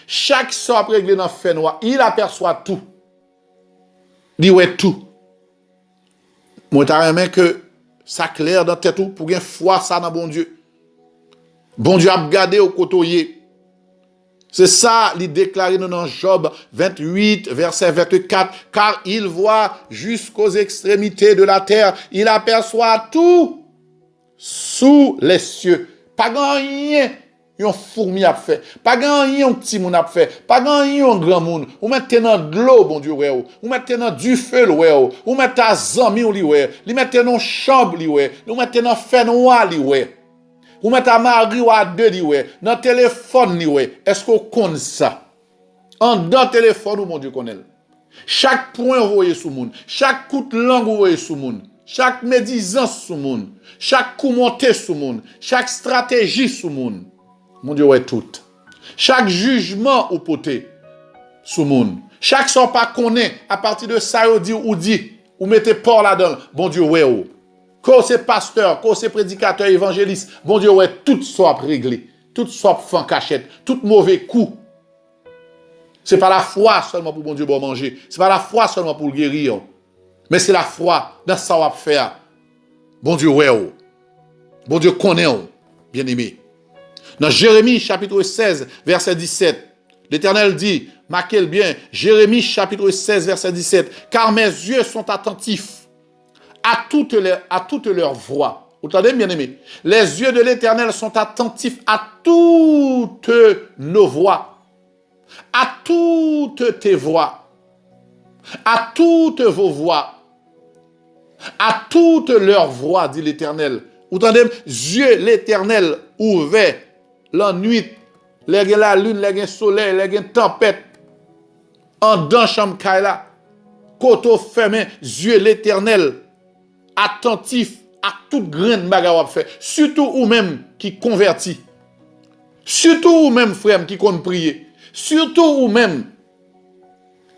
chaque sort réglé dans le fait noir, il aperçoit tout. Il dit ouais tout. Moi, je que ça clair dans tête tout pour une foi ça dans bon Dieu. Bon Dieu a gardé au côtoyer. C'est ça, il déclare dans Job 28, verset 24, car il voit jusqu'aux extrémités de la terre, il aperçoit tout sous les cieux. Pas rien, yon fourmi a fait, pas rien, un petit moun a fait, pas rien, un grand moun. Ou mettez dans de l'eau, bon Dieu, ouais, ou mettez dans du feu, ouais, ou mettez à zami, ouais, li mettez dans chambre, ouais, ou mettez dans feu noir, ouais. Ou mettez à mari ou à deux, dans le téléphone, est-ce qu'on connaît ça? En dans le téléphone, mon Dieu connaît. Chaque point vous voyez sous monde, chaque coup de langue vous voyez sous monde, chaque médisance sous monde, chaque coup monté sous monde, chaque stratégie sous monde. Mon Dieu, ouais tout. Chaque jugement ou poté sous monde. Chaque son pas connaît, à partir de ça, ou dit, ou mettez port là-dedans. Bon Dieu, ouais, oh. Quand c'est pasteur, quand c'est prédicateur, évangéliste, bon Dieu, ouais, tout soit réglé, tout soit fait en cachette, tout mauvais coup. C'est pas la foi seulement pour bon Dieu bon manger, c'est pas la foi seulement pour le guérir, mais c'est la foi dans ça qu'on va faire. Bon Dieu, ouais, oh. Bon Dieu connaît, oh, bien aimé. Dans Jérémie chapitre 16, verset 17, l'Éternel dit, marquez bien, Jérémie chapitre 16, verset 17, car mes yeux sont attentifs à toutes leurs voix. Vous entendez, bien aimé? Les yeux de l'Éternel sont attentifs à toutes nos voix, à toutes tes voix, à toutes vos voix, à toutes leurs voix, dit l'Éternel. Vous entendez? Yeux l'Éternel ouverts la nuit, la lune, le soleil, la tempête, en dans chambre kaila, koto fermé, yeux l'Éternel attentif à toute grande bagarre à faire, surtout ou même qui convertit, surtout ou même frère qui compte prier, surtout ou même.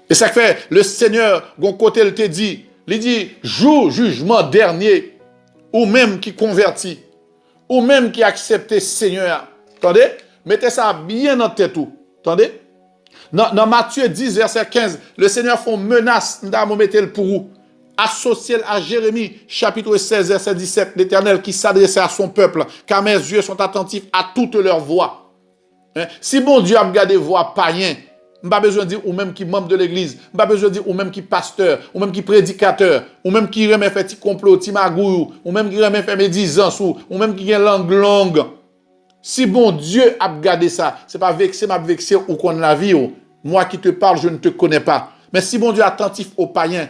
Et ça fait le Seigneur, gon côté il te dit, il dit jour jugement dernier, ou même qui convertit, ou même qui accepte Seigneur. Attendez, mettez ça bien dans tête tout. Attendez. Dans Matthieu 10 verset 15, le Seigneur fait une menace, nous mettez le pour vous. Associé à Jérémie, chapitre 16, verset 17, l'Éternel qui s'adressait à son peuple, car mes yeux sont attentifs à toutes leurs voix. Hein? Si bon Dieu a regardé voix païen, pas besoin de dire ou même qui membre de l'église, pas besoin de dire ou même qui pasteur, ou même qui prédicateur, ou même qui remet fait complot, ti magou, ou même qui remet fait médisance, ou même qui a langue longue. Si bon Dieu a regardé ça, c'est pas vexé, m'a vexé ou qu'on la vie. Moi qui te parle, je ne te connais pas. Mais si bon Dieu est attentif aux païens,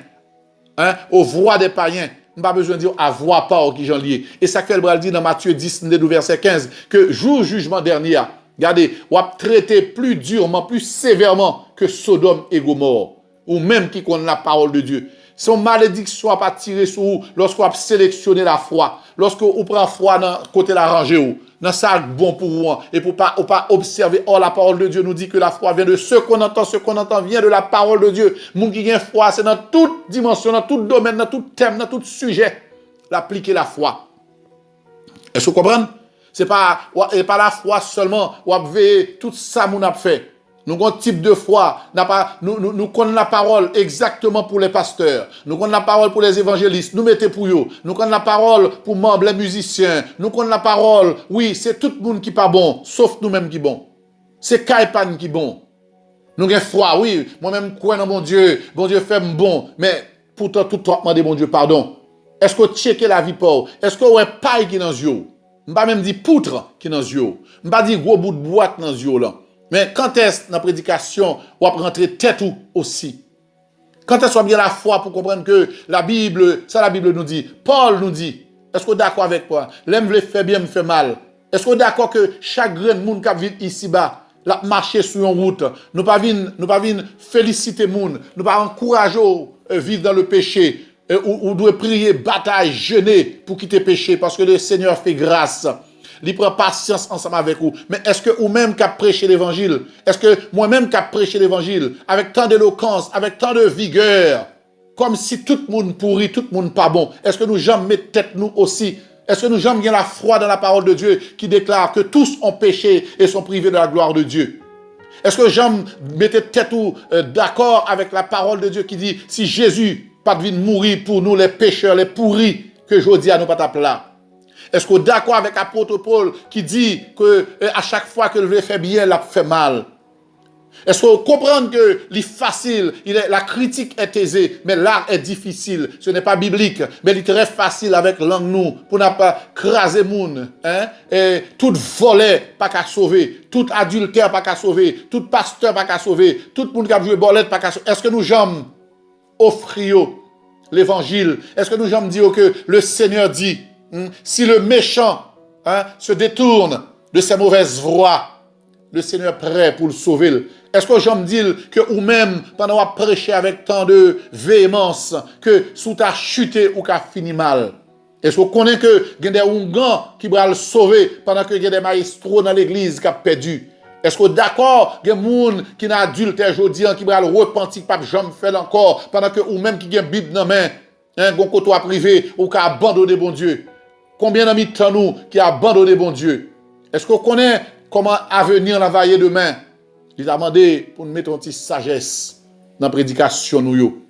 hein, aux voix des païens, pas besoin de dire à voix pas qui j'en lié. Et ça que le dit dans Matthieu 10, verset 15, que jour jugement dernier, regardez, on a traité plus durement, plus sévèrement que Sodome et Gomorrhe, ou même qui connaît la parole de Dieu. Son malédiction n'a pas tiré sur vous lorsqu'on a sélectionné la foi, lorsqu'on prend foi dans côté la rangée, dans ça bon pour vous, et pour pas observer. Or, la parole de Dieu nous dit que la foi vient de ce qu'on entend vient de la parole de Dieu. Moun qui a foi, c'est dans toute dimension, dans tout domaine, dans tout thème, dans tout sujet, l'appliquer la foi. Est-ce que vous comprenez? C'est pas la foi seulement, ou veiller tout ça moun a fait. Nous avons un type de foi. Nous connaissons la parole exactement pour les pasteurs. Nous connaissons la parole pour les évangélistes. Nous mettons pour eux. Nous connaissons la parole pour membres, les musiciens. Nous connaissons la parole. Oui, c'est tout le monde qui n'est pas bon, sauf nous-mêmes qui est bon. C'est Kaipan qui est bon. Nous avons foi, oui. Moi-même, crois dans mon Dieu. Bon Dieu fait bon. Mais pourtant, tout le monde dit bon Dieu, pardon. Est-ce que vous checkez la vie pour? Est-ce que vous avez paille qui est dans les yeux? Je ne vais pas même dire poutre qui est dans les yeux. Je ne vais pas dire gros bout de boîte dans les yeux là. Mais quand est-ce dans la prédication, on va rentrer tête aussi? Quand est-ce qu'on a bien la foi pour comprendre que la Bible, ça la Bible nous dit, Paul nous dit, est-ce qu'on est d'accord avec quoi? L'homme veut faire bien, me fait mal. Est-ce qu'on est d'accord que chaque grand monde qui vit ici-bas, la marcher sur une route, nous pas venir féliciter monde, nous pas encourager à vivre dans le péché, ou doit prier, bataille, jeûner pour quitter le péché parce que le Seigneur fait grâce. Il prend patience ensemble avec vous. Mais est-ce que vous-même qui prêché l'évangile, est-ce que moi-même qui prêché l'évangile, avec tant d'éloquence, avec tant de vigueur, comme si tout le monde pourri, tout le monde pas bon, est-ce que nous jamais mettons tête nous aussi? Est-ce que nous jamais bien la foi dans la parole de Dieu qui déclare que tous ont péché et sont privés de la gloire de Dieu? Est-ce que jamais mettez tête ou d'accord avec la parole de Dieu qui dit si Jésus pas de mourir pour nous les pécheurs, les pourris, que je dis à nous pas là? Est-ce que vous êtes d'accord avec l'apôtre Paul qui dit que à chaque fois que le fait bien, il a fait mal? Est-ce que vous comprenez que c'est facile, la critique est aisée, mais l'art est difficile. Ce n'est pas biblique, mais il est très facile avec langue nous, pour ne pas craser moun, hein? Et tout volet pas qu'à sauver, tout adultère pas qu'à sauver, tout pasteur pas qu'à sauver, tout monde qui a joué bolette pas qu'à sauver. Est-ce que nous jamais offrir l'évangile? Est-ce que nous jamais dire que le Seigneur dit, si le méchant se détourne de ses mauvaises voies, le Seigneur est prêt pour le sauver? Est-ce que j'aime dire que ou même pendant qu'on prêché avec tant de véhémence que sous ta chuté ou qu'a fini mal? Est-ce qu'on connaît que il y a des Oungans qui vont le sauver pendant que il y a des maestros dans l'église qui ont perdu? Est-ce que d'accord, il y a des gens qui n'a adultère aujourd'hui qui vont le repentir pas jamais fait encore pendant que ou même qui a une Bible dans main, un côté privé ou qui a abandonné bon Dieu? Combien d'amis de nous qui a abandonné bon Dieu? Est-ce qu'on connaît comment avenir la veille demain? Il a demandé pour nous mettre une petite sagesse dans la prédication. Nous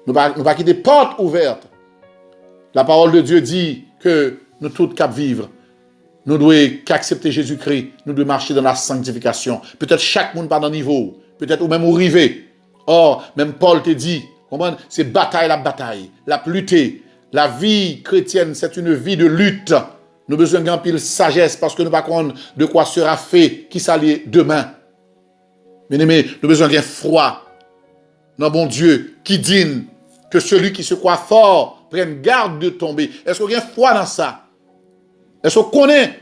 ne pas quitter porte ouverte. La parole de Dieu dit que nous tous cap vivre. Nous devons qu'accepter Jésus-Christ. Nous devons marcher dans la sanctification. Peut-être chaque monde pas dans le niveau. Peut-être ou même au rivé. Or, même Paul te dit, c'est bataille, la lutter. La vie chrétienne, c'est une vie de lutte. Nous avons besoin d'un pile sagesse parce que nous ne savons pas de quoi sera fait, qui s'allie demain. Bien-aimé, nous avons besoin d'un froid dans bon Dieu qui dit que celui qui se croit fort prenne garde de tomber. Est-ce qu'il y a un froid dans ça? Est-ce qu'on connaît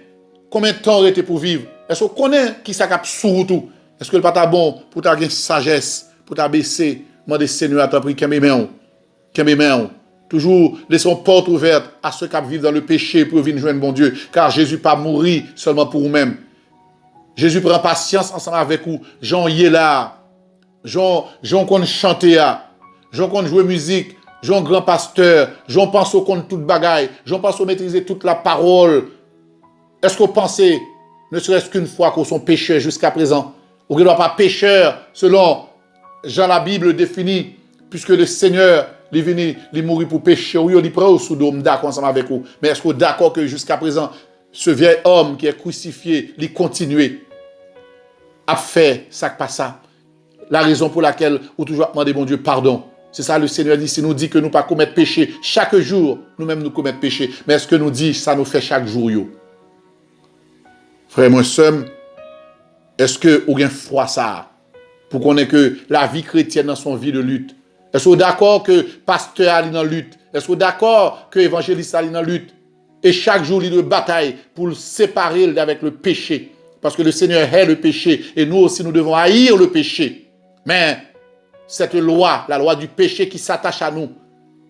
combien de temps on était pour vivre? Est-ce qu'on connaît qui ça cap sous tout? Est-ce que le pas bon pour ta sagesse, pour ta baisser, demander Seigneur à ta prière, toujours laissons porte ouverte à ceux qui vivent dans le péché pour venir joindre bon Dieu, car Jésus pas mourir seulement pour vous-même. Jésus prend patience ensemble avec vous. Jean y est là. Jean qu'on chante, Jean qu'on joue musique, Jean grand pasteur, Jean pense au compte toute bagaille, Jean pense au maîtriser toute la parole. Est-ce que vous pensez, ne serait-ce qu'une fois qu'on sont pécheurs jusqu'à présent, ou qu'il ne doit pas pécheur selon Jean la Bible définit, puisque le Seigneur il est venu, il est mort pour pécher, oui, il est prêt au soudôme, d'accord ensemble avec vous. Mais est-ce que vous êtes d'accord que jusqu'à présent, ce vieil homme qui est crucifié, il continue à faire ça que pas ça? La raison pour laquelle vous toujours demandez bon Dieu pardon. C'est ça le Seigneur dit, si nous dit que nous pas commettre péché chaque jour, nous-mêmes nous commettons péché. Mais est-ce que nous dit ça nous fait chaque jour yo? Frère moi somme, est-ce que vous avez foi ça pour qu'on ait que la vie chrétienne dans son vie de lutte? Est-ce que vous êtes d'accord que pasteur est dans la lutte? Est-ce que vous êtes d'accord que évangéliste est dans la lutte? Et chaque jour il de bataille pour le séparer avec le péché. Parce que le Seigneur hait le péché et nous aussi nous devons haïr le péché. Mais cette loi, la loi du péché qui s'attache à nous,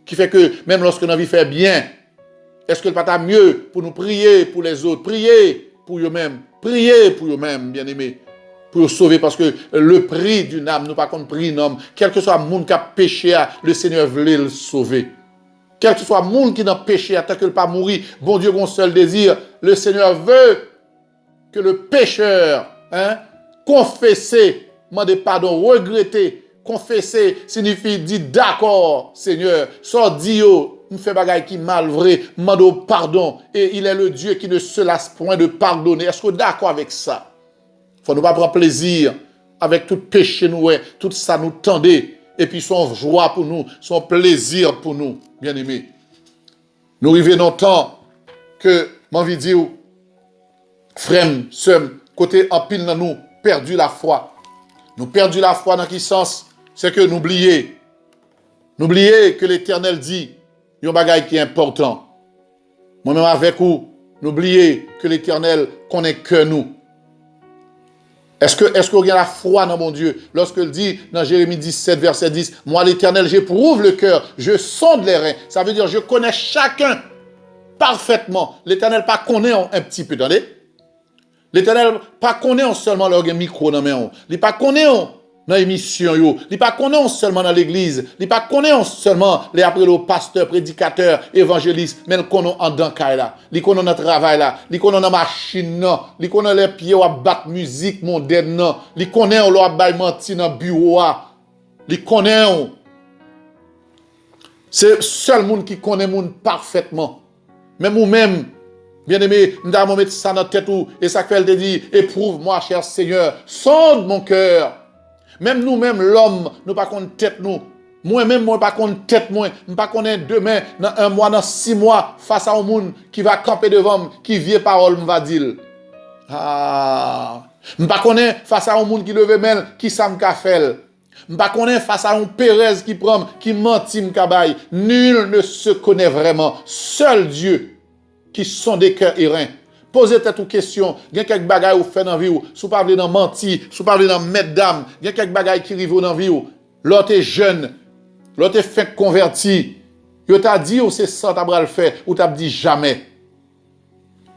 qui fait que même lorsque notre vie fait bien, est-ce que le pas mieux pour nous prier pour les autres, prier pour eux-mêmes, bien-aimés, pour nous sauver, parce que le prix d'une âme, nous pas contre prix d'un homme, quel que soit le monde qui a péché, le Seigneur voulait le sauver. Quel que soit le monde qui n'a péché, tant qu'il pas mourir, bon Dieu, mon seul désir, le Seigneur veut que le pécheur, confesser, demander pardon, regretter. Confesser signifie dire d'accord, Seigneur, sans dire, me fait bagaille qui mal vrai, demande pardon. Et il est le Dieu qui ne se lasse point de pardonner. Est-ce que vous êtes d'accord avec ça? Il faut nous pas prendre plaisir avec tout péché nous, tout ça nous tendait. Et puis son joie pour nous, son plaisir pour nous, bien aimés. Nous arrivons dans le temps que, m'envie dire, frère, sœur, côté en pile dans nous, perdu la foi. Nous perdu la foi dans quel sens? C'est que n'oubliez que l'Éternel dit, il y a un bagage qui est important. Moi-même avec vous, n'oubliez que l'Éternel connaît que nous. Est-ce qu'il y a la foi dans mon Dieu? Lorsqu'il dit dans Jérémie 17, verset 10, moi l'Éternel, j'éprouve le cœur, je sonde les reins. Ça veut dire, je connais chacun parfaitement. L'Éternel pas connaît un petit peu, attendez? L'Éternel pas connaît seulement leur micro dans main. Il pas connaît dans l'émission yo. Il pas connaît seulement dans l'église. Il pas connaît seulement les après le pasteur, prédicateur, évangéliste, mais il connaît en dankaï là. Il connaît dans travail là. Il connaît dans machine là. Il connaît les pieds à battre musique moderne là. Il connaît on l'a bail menti dans bureau là. Il connaît. C'est seul monde qui connaît monde parfaitement. Même ou même Bien-aimé, nous avons mettre ça dans la tête ou, et ça fait elle te dit, éprouve-moi, cher Seigneur, sonde mon cœur. Même nous-mêmes, l'homme, nous pas qu'on tête nous. Moi-même, moi pas qu'on tête moi, nous pas qu'on demain, dans 1 mois, dans 6 mois, face à un monde qui va camper devant moi, qui vient parole, me va dire. Ah, nous pas qu'on face à un monde qui leve main, qui ça me fait. Nous pas qu'on face à un Pérez qui prend, qui mentit me cabaye. Nul ne se connaît vraiment. Seul Dieu qui sont des cœurs et reins. Posez-vous une question. Il y a quelques bagages ou fait dans la vie. Si vous parlez dans mentir, si vous parlez dans mettre d'âme, il y a quelques bagages qui arrivent dans la vie. L'autre est jeune, l'autre est fait converti. Il t'a dit ou c'est ça t'as le fait ou t'as dit jamais.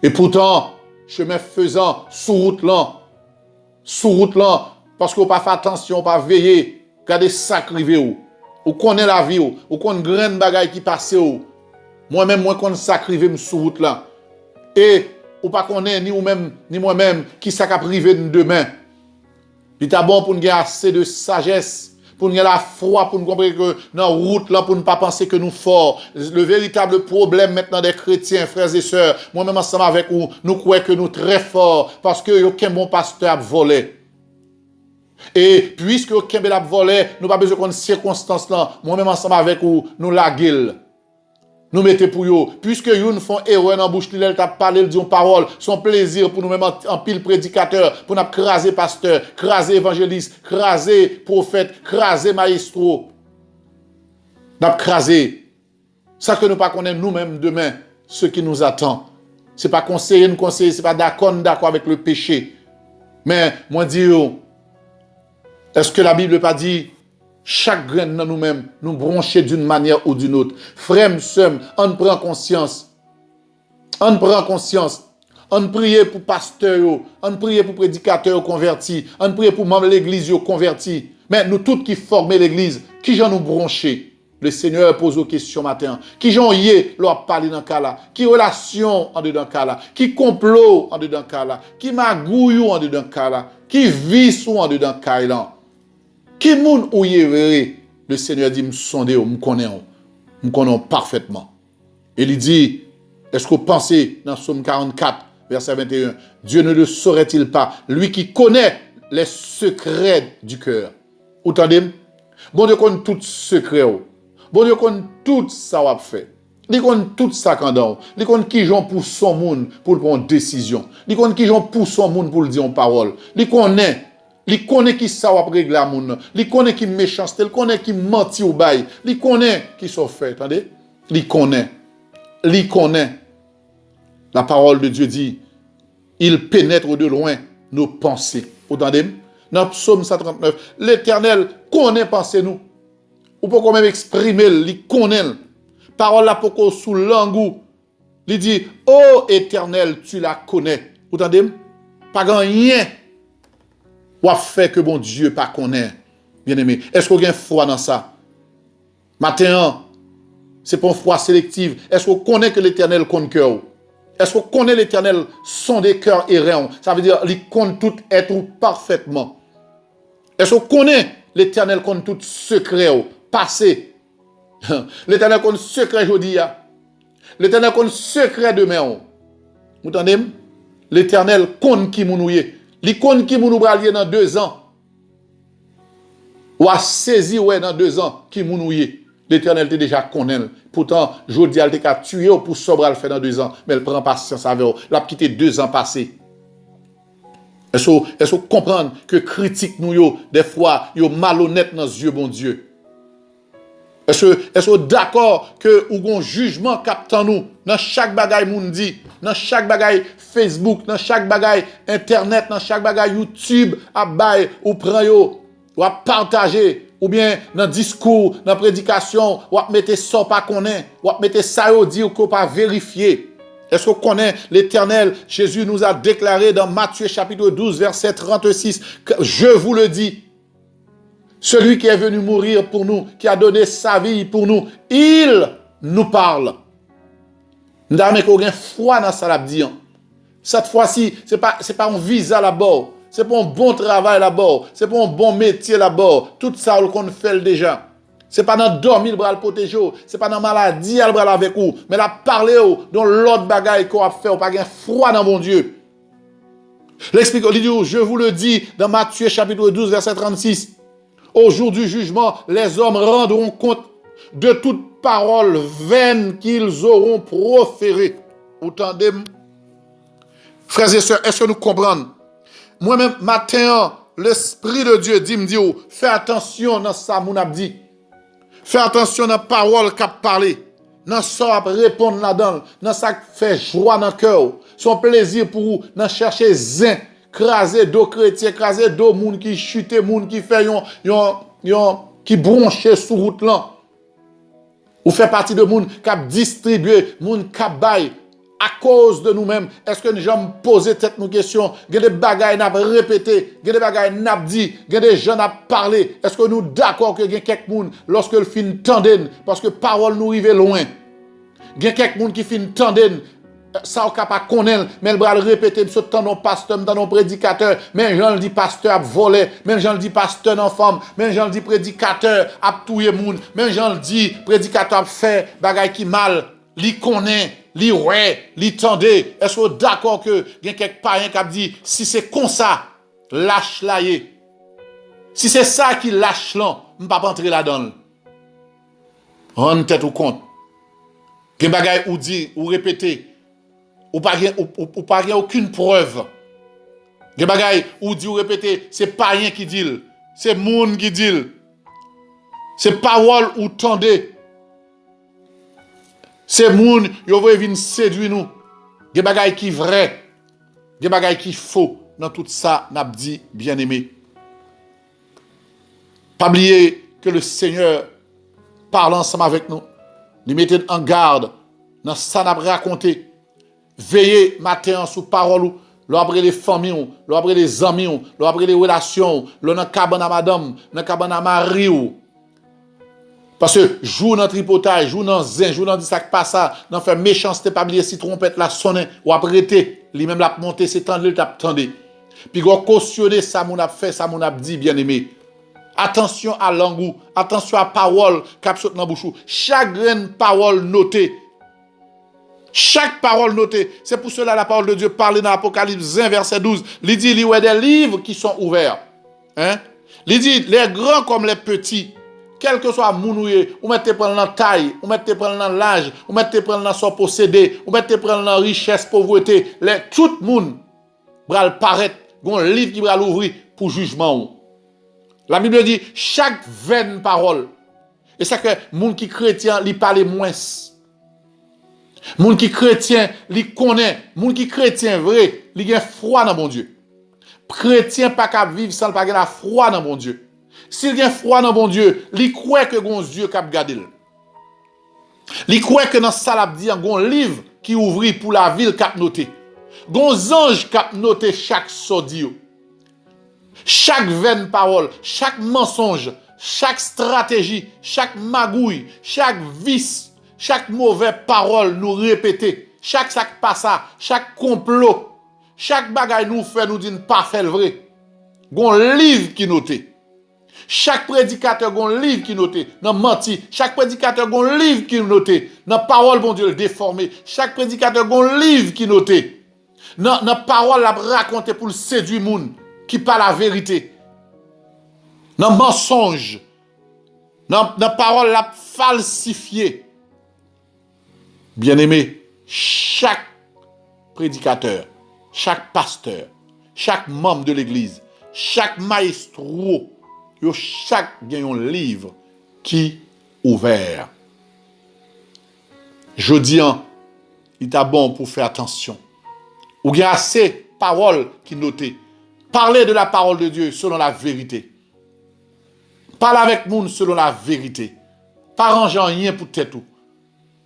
Et pourtant, chemin faisant, sous route là, parce qu'on pas fait attention, pas veiller, regardez ça qui arrive ou connaît la vie ou connaît grande bagaille qui passe ou. Moi-même, moi, qu'on s'acrive sous route là. Et, ou pas qu'on est, ni ou même, ni moi-même, qui s'est privé demain. Il est bon pour nous avoir assez de sagesse, pour nous avoir la foi, pour nous comprendre que dans la route là, pour ne pas penser que nous forts. Le véritable problème maintenant des chrétiens, frères et sœurs, moi-même ensemble avec vous, nous croyons que nous très forts, parce que aucun bon pasteur a volé. Et puisque aucun bon a volé, nous n'avons pas besoin de circonstances là, moi-même ensemble avec vous, nous la gueule. Nous mettons pour eux. Puisque nous font erreur dans la bouche, ils t'a parlé, ils disent parole, son plaisir pour nous-mêmes en pile prédicateur, pour nous craser pasteur, craser évangéliste, craser prophète, craser maestro. Nous craser. Ça que nous pas connaissons nous-mêmes demain, ce qui nous attend. C'est pas conseiller, nous conseiller, c'est pas d'accord avec le péché. Mais, moi dire, est-ce que la Bible pas dit chaque graine dans nous-mêmes, nous broncher d'une manière ou d'une autre. Frère, sœur, on prend conscience. On prend conscience. On prie pour pasteur, on prie pour prédicateur converti, on prie pour membres de l'église converti. Mais nous tous qui formons l'église, qui j'en nous broncher? Le Seigneur pose aux questions matin. Qui j'en y leur parler dans cas là? Qui relation en dedans cas là? Qui complot en dedans cas là? Qui magouille en dedans cas là? Qui vit sous en dedans cas là? Qui moun ou y verre? Le Seigneur dit, me sondez, me connaissons parfaitement. Et il dit, est-ce que vous pensez dans Psaume 44, verset 21, Dieu ne le saurait-il pas, lui qui connaît les secrets du cœur. Vous entendez? Bon Dieu connaît tout secret. Bon Dieu connaît tout ça qu'il a fait. Il connaît tout ça quand on. Il connaît qui j'en pour son monde pour prendre une décision. Il connaît qui j'en pour son monde pour dire une parole. Il connaît qui ça va régler la monde. Il connaît qui méchanceté, il connaît qui menti au bail. Il connaît qui sont fait, attendez? Il connaît. La parole de Dieu dit, il pénètre de loin nos pensées. Vous entendez? Dans Psaume 139, l'Éternel connaît pensées nous. Ou pour même exprimer, il connaît. Parole là pour sous langue. Il dit, ô Éternel, tu la connais. Vous entendez? Pas grand rien. Ou a fait que bon Dieu pas connaît. Bien-aimé, est-ce qu'on a une foi dans ça? Matin, c'est pas une foi sélective. Est-ce qu'on connaît que l'Éternel compte cœur? Est-ce qu'on connaît l'Éternel sont des cœurs errants? Ça veut dire qu'il compte tout être parfaitement. Est-ce qu'on connaît l'Éternel compte tout secret passé? L'Éternel compte secret aujourd'hui. L'Éternel compte secret demain. Vous entendez? L'Éternel compte qui mounouye. Il compte qui mounou bralier dans 2 ans. Ou a saisi dans 2 ans qui mounouye. L'Éternel était déjà connaît. Pourtant, jodi elle t'a tué pour sobral faire dans 2 ans, mais elle prend patience avec vous. Elle a quitté 2 ans passés. Est-ce que vous comprenez que critique nous des fois yo malhonnête dans les yeux bon Dieu? Est-ce que d'accord que ou un jugement captant nous dans chaque bagaille moun dit, dans chaque bagaille Facebook, dans chaque bagaille internet, dans chaque bagaille YouTube à bail ou prend yo ou à partager ou bien dans discours, dans prédication, ou à mettre ça pas connaît, ou à mettre ça au dire qu'on pas vérifier. Est-ce qu'on connaît l'Éternel? Jésus nous a déclaré dans Matthieu chapitre 12 verset 36 que je vous le dis, celui qui est venu mourir pour nous, qui a donné sa vie pour nous, il nous parle. Nous avons aucune foi dans ça, dit. Cette fois-ci, c'est pas un visa là-bas, c'est pas un bon travail là-bas, c'est pas un bon métier là-bas. Tout ça, on fait déjà. C'est pas dans dormir le bras le protéger, c'est pas dans maladie le bras avec vous, mais la parler dans l'autre bagaille qu'on a fait, ou pas gain froid dans mon Dieu. L'explique, il dit, je vous le dis dans Matthieu chapitre 12 verset 36. Au jour du jugement, les hommes rendront compte de toute parole vaine qu'ils auront proférée. Vous entendez? Frères et sœurs, est-ce que nous comprenons? Moi-même, matin, l'Esprit de Dieu dit, me dit, fais attention dans ça, mon abdi. Fais attention dans la parole qu'a parlé. Dans ça, répondre là-dedans. Dans ça qui fait joie dans le cœur. Son plaisir pour vous, dans chercher zin, craser d'eau chrétien, craser d'eau moun qui chute, moun qui fait qui bronche sous route là. Ou fait partie de moun qui a distribué, moun qui a bail. À cause de nous-mêmes, est-ce que nous avons posé cette question? Il y a des bagailles n'a répété, il y a des bagailles n'a dit, il y a des gens n'a parlé. Est-ce que nous d'accord que il y a quelques monde lorsque le fin tenden parce que parole nous arrive loin. Il y a quelques monde qui fin tenden ça on capable connaître mais le bras le répéter monsieur dans nos pasteurs dans nos prédicateurs, mais j'en le dit pasteur a volé, mais j'en le dit pasteur en femme, mais j'en le dit prédicateur a tuer monde, mais j'en le dit prédicateur a fait bagaille qui mal, li connaît li ouais, li tende. Est-ce que d'accord que il y a quelques païens qui dit si c'est comme ça, lâche là yé. Si c'est ça qui lâche là, on pas entrer là-dedans. On tête ou compte. Gen bagay ou dit ou répéter ou pas aucune preuve. Gen bagay ou dit ou répéter, c'est païen qui dit, c'est moun qui dit. C'est parole ou tendez. C'est moun, yo vle vin séduire nous. Des bagailles qui vrai, des bagailles qui faux. Dans tout ça, n'a dit bien-aimé. Pas oublier que le Seigneur parle ensemble avec nous. Nous mettez en garde dans ça n'a raconté. Veillez matin sous parole, l'après les familles, l'après les amis, l'après les relations, dans cabane à madame, dans cabane à mari. Parce que joue dans tripotage, joue dans zin, joue dans ça qui passe ça, dans faire méchanceté, pas oublier si trompette la sonne ou apprêter, lui-même la monter, c'est tendre, le tap tendé. Puis go cautionner ça mon a fait, ça mon a dit bien aimé. Attention à langue, attention à parole cap saute dans bouche. Chaque graine parole notée. Chaque parole notée. C'est pour cela la parole de Dieu parle dans Apocalypse 1 verset 12. Il dit il y a des livres qui sont ouverts. Hein? Il dit les grands comme les petits. Quel que soit mounouye, ou mettez prendre dans taille, ou mettez prendre dans l'âge, ou mettez prendre dans son possédé, ou mettez prendre dans richesse, pauvreté, tout le monde va paraître, un livre qui va l'ouvrir pour jugement. La Bible dit chaque vaine parole. Et ça que monde qui chrétien, li parle moins. Monde qui chrétien, li connaît, monde qui chrétien vrai, li gen froid dans mon Dieu. Chrétien pas capable vivre sans pas la froid dans mon Dieu. S'il y a froid dans bon Dieu, il croit que gon Dieu cap garder. Il croit que dans ça l'a dit un livre qui ouvrit pour la ville cap noté. Gon ange cap noté chaque sordi. Chaque vaine parole, chaque mensonge, chaque stratégie, chaque magouille, chaque vice, chaque mauvaise parole nous répéter, chaque sac passa, chaque complot, chaque bagaille nous fait nous dit pas faire le vrai. Gon livre qui noté. Chaque prédicateur a un livre qui noté, dans menti. Chaque prédicateur a un livre qui noté, dans parole, bon Dieu, déformé. Chaque prédicateur a un livre qui noté, dans parole, la raconté pour le séduire monde, qui parle la vérité. Dans mensonge, dans parole, la falsifié. Bien-aimé, chaque prédicateur, chaque pasteur, chaque membre de l'église, chaque maestro, yo chaque gen un livre qui ouvert. Je dis il est bon pour faire attention. Ou il y a assez paroles qui notées. Parlez de la parole de Dieu selon la vérité. Parlez avec monde selon la vérité. Pas ranger rien pour tête tout.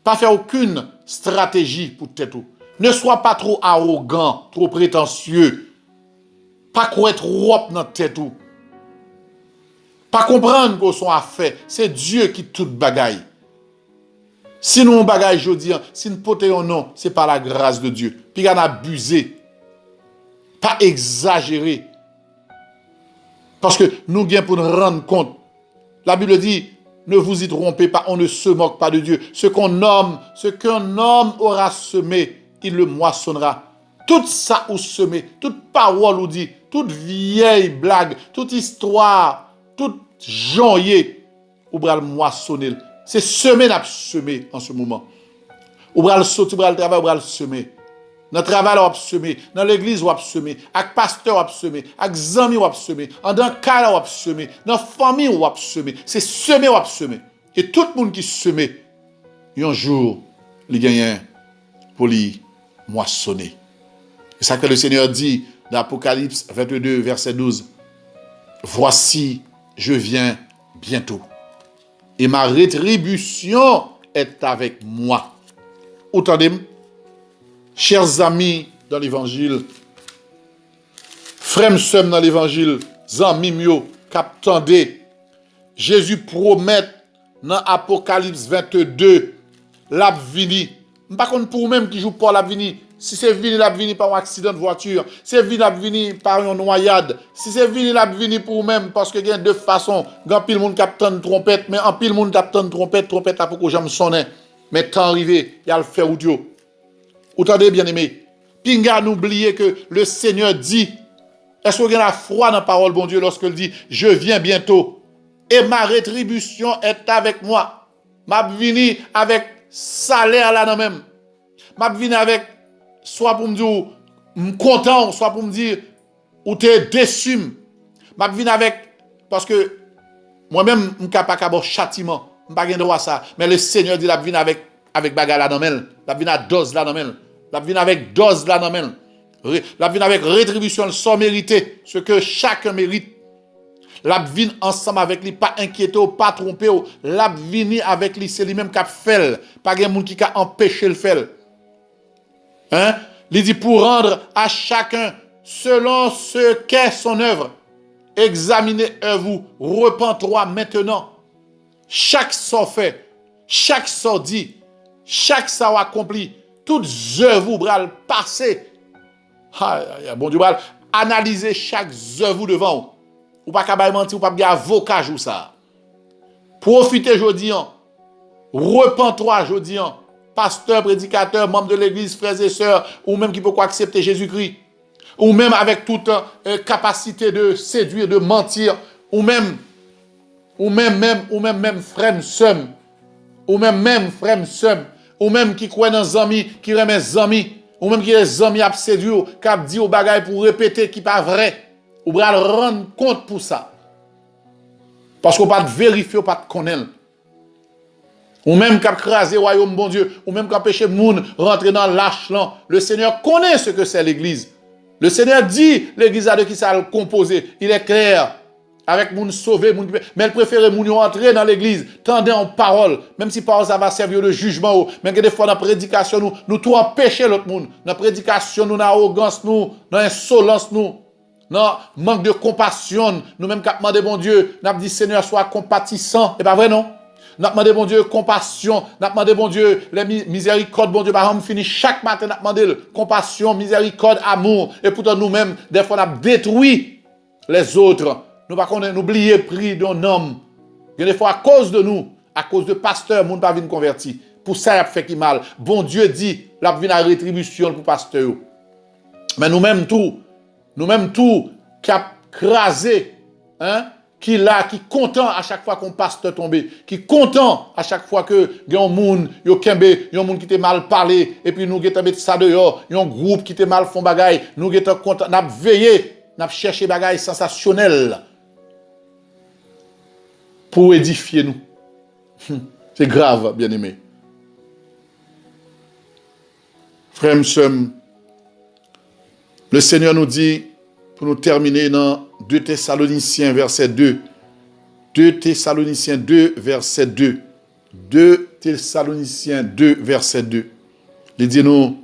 Pas faire aucune stratégie pour tête tout. Ne sois pas trop arrogant, trop prétentieux. Pas croire trop dans tête tout. Pas comprendre qu'on soit à fait. C'est Dieu qui tout bagaille. Si nous bagaille jodi, si nous potéons non, c'est par la grâce de Dieu. Puis on abusé. Pas exagéré. Parce que nous gain pour nous rendre compte. La Bible dit Ne vous y trompez pas, on ne se moque pas de Dieu. Ce qu'un homme aura semé, il le moissonnera. Tout ça ou semé, toute parole ou dit, toute vieille blague, toute histoire, toute joyeux, ou bral moissonner. C'est semer n'a semé en ce moment. Ou bral sauter, ou bral travail, ou bral semer. Dans le travail, on va semer. Dans l'église, on va semer. Avec pasteur, on va semer. Avec amis, on va semer. Dans le cas, on va semer. Dans la famille, on va semer. C'est semer, on va semer. Et tout le monde qui seme, un jour, il gagne pour lui moissonner. C'est ça que le Seigneur dit dans Apocalypse 22, verset 12. Voici, je viens bientôt. Et ma rétribution est avec moi. Entendez-moi? Chers amis dans l'évangile, frères sœurs dans l'évangile, amis mio, captandé, Jésus promet dans Apocalypse 22, la vini. Par contre, pour vous-même qui joue pas la vini, si c'est vini par un accident de voiture, si c'est vini par une noyade, si c'est vini pour vous-même, parce que il y a deux façons, grand pile monde capte une trompette, mais en pile monde capte une trompette à pour que j'aime sonner. Mais temps arrivé, il y a le faire audio. Vous entendez, bien-aimé? Pinga n'oubliez que le Seigneur dit, est-ce que vous avez la foi dans la parole, bon Dieu, lorsqu'il dit, je viens bientôt, et ma rétribution est avec moi. M'a vini avec salaire là même. M'a vini avec, soit pour me dire, content, soit pour me dire, ou t'es déçu. M'a vini avec, parce que moi-même, je ne suis pas capable de châtiment. Je n'ai pas droit à ça. Mais le Seigneur dit, la vini avec bagarre là dans même, la vini à dose là dans même, la vini avec dose là dans même, la vini avec rétribution sans mériter ce que chacun mérite, la vini ensemble avec lui, pas inquiété ou pas trompé, la vini avec lui, c'est lui-même qui a fait, pas de monde qui a empêché le faire. Hein? Il dit pour rendre à chacun selon ce qu'est son œuvre, examinez vous, repens-toi maintenant, chaque sort fait, chaque sort dit, chaque ça accompli, toutes œuvres bral passé. Bon Dieu bral analyser chaque œuvre devant ou pas capable mentir ou pas bien avocat ou ça. Profitez jodi an. Repens-toi jodi an. Pasteur, prédicateur, membre de l'église, frères et sœurs, ou même qui peut accepter Jésus-Christ, ou même avec toute capacité de séduire, de mentir, ou même frère sœur, ou même frère sœur, ou même qui croit dans les amis, qui remet les amis, ou même qui les amis a séduit, qui a dit aux bagailles pour répéter qui pas vrai, ou bral rendre compte pour ça. Parce qu'on pas de vérifier, ou pas de connaître. Ou même qui a crasé le royaume bon Dieu, ou même qui a empêché le monde rentrer dans l'âge-là. Le Seigneur connaît ce que c'est l'église. Le Seigneur dit l'église a de qui ça le composé. Il est clair. Avec moun sauvé, mais elle préfère moun entrer dans l'église, tendez en parole, même si parole ça va servir de jugement, mais que des fois dans la prédication, nous tout empêcher l'autre monde. Dans la prédication, nous, dans l'arrogance, nous, dans l'insolence, nous, dans manque de compassion, nous même qu'à demander bon Dieu, n'a dit Seigneur, sois compatissant. C'est pas vrai, non? N'a demandé bon Dieu compassion, n'a demandé bon Dieu les miséricordes, bon Dieu, par fini chaque matin, n'a demandé compassion, miséricorde, amour, et pourtant nous-mêmes, des fois, n'a détruit les autres. Nous ne pouvons pas oublier le prix d'un homme. Et des fois, à cause de nous, à cause de pasteurs, nous ne pouvons pas convertir. Pour ça, il a fait qui mal. Bon Dieu dit, il a vu la rétribution pour pasteur. Mais nous-mêmes tout, qui a crasé, hein, qui là, qui content à chaque fois qu'on pasteur tombé, qui content à chaque fois que il y a un monde, il y a un monde qui t'a mal parlé, et puis nous qui mettre ça dehors, il y a un groupe qui t'a mal font bagaille, nous qui t'a content, n'a veillé, n'a cherché bagaille sensationnel pour édifier nous. C'est grave, bien-aimé. Frères et sœurs, le Seigneur nous dit, pour nous terminer dans 2 Thessaloniciens, verset 2. 2 Thessaloniciens 2, verset 2. 2 Thessaloniciens 2, verset 2. Il dit nous,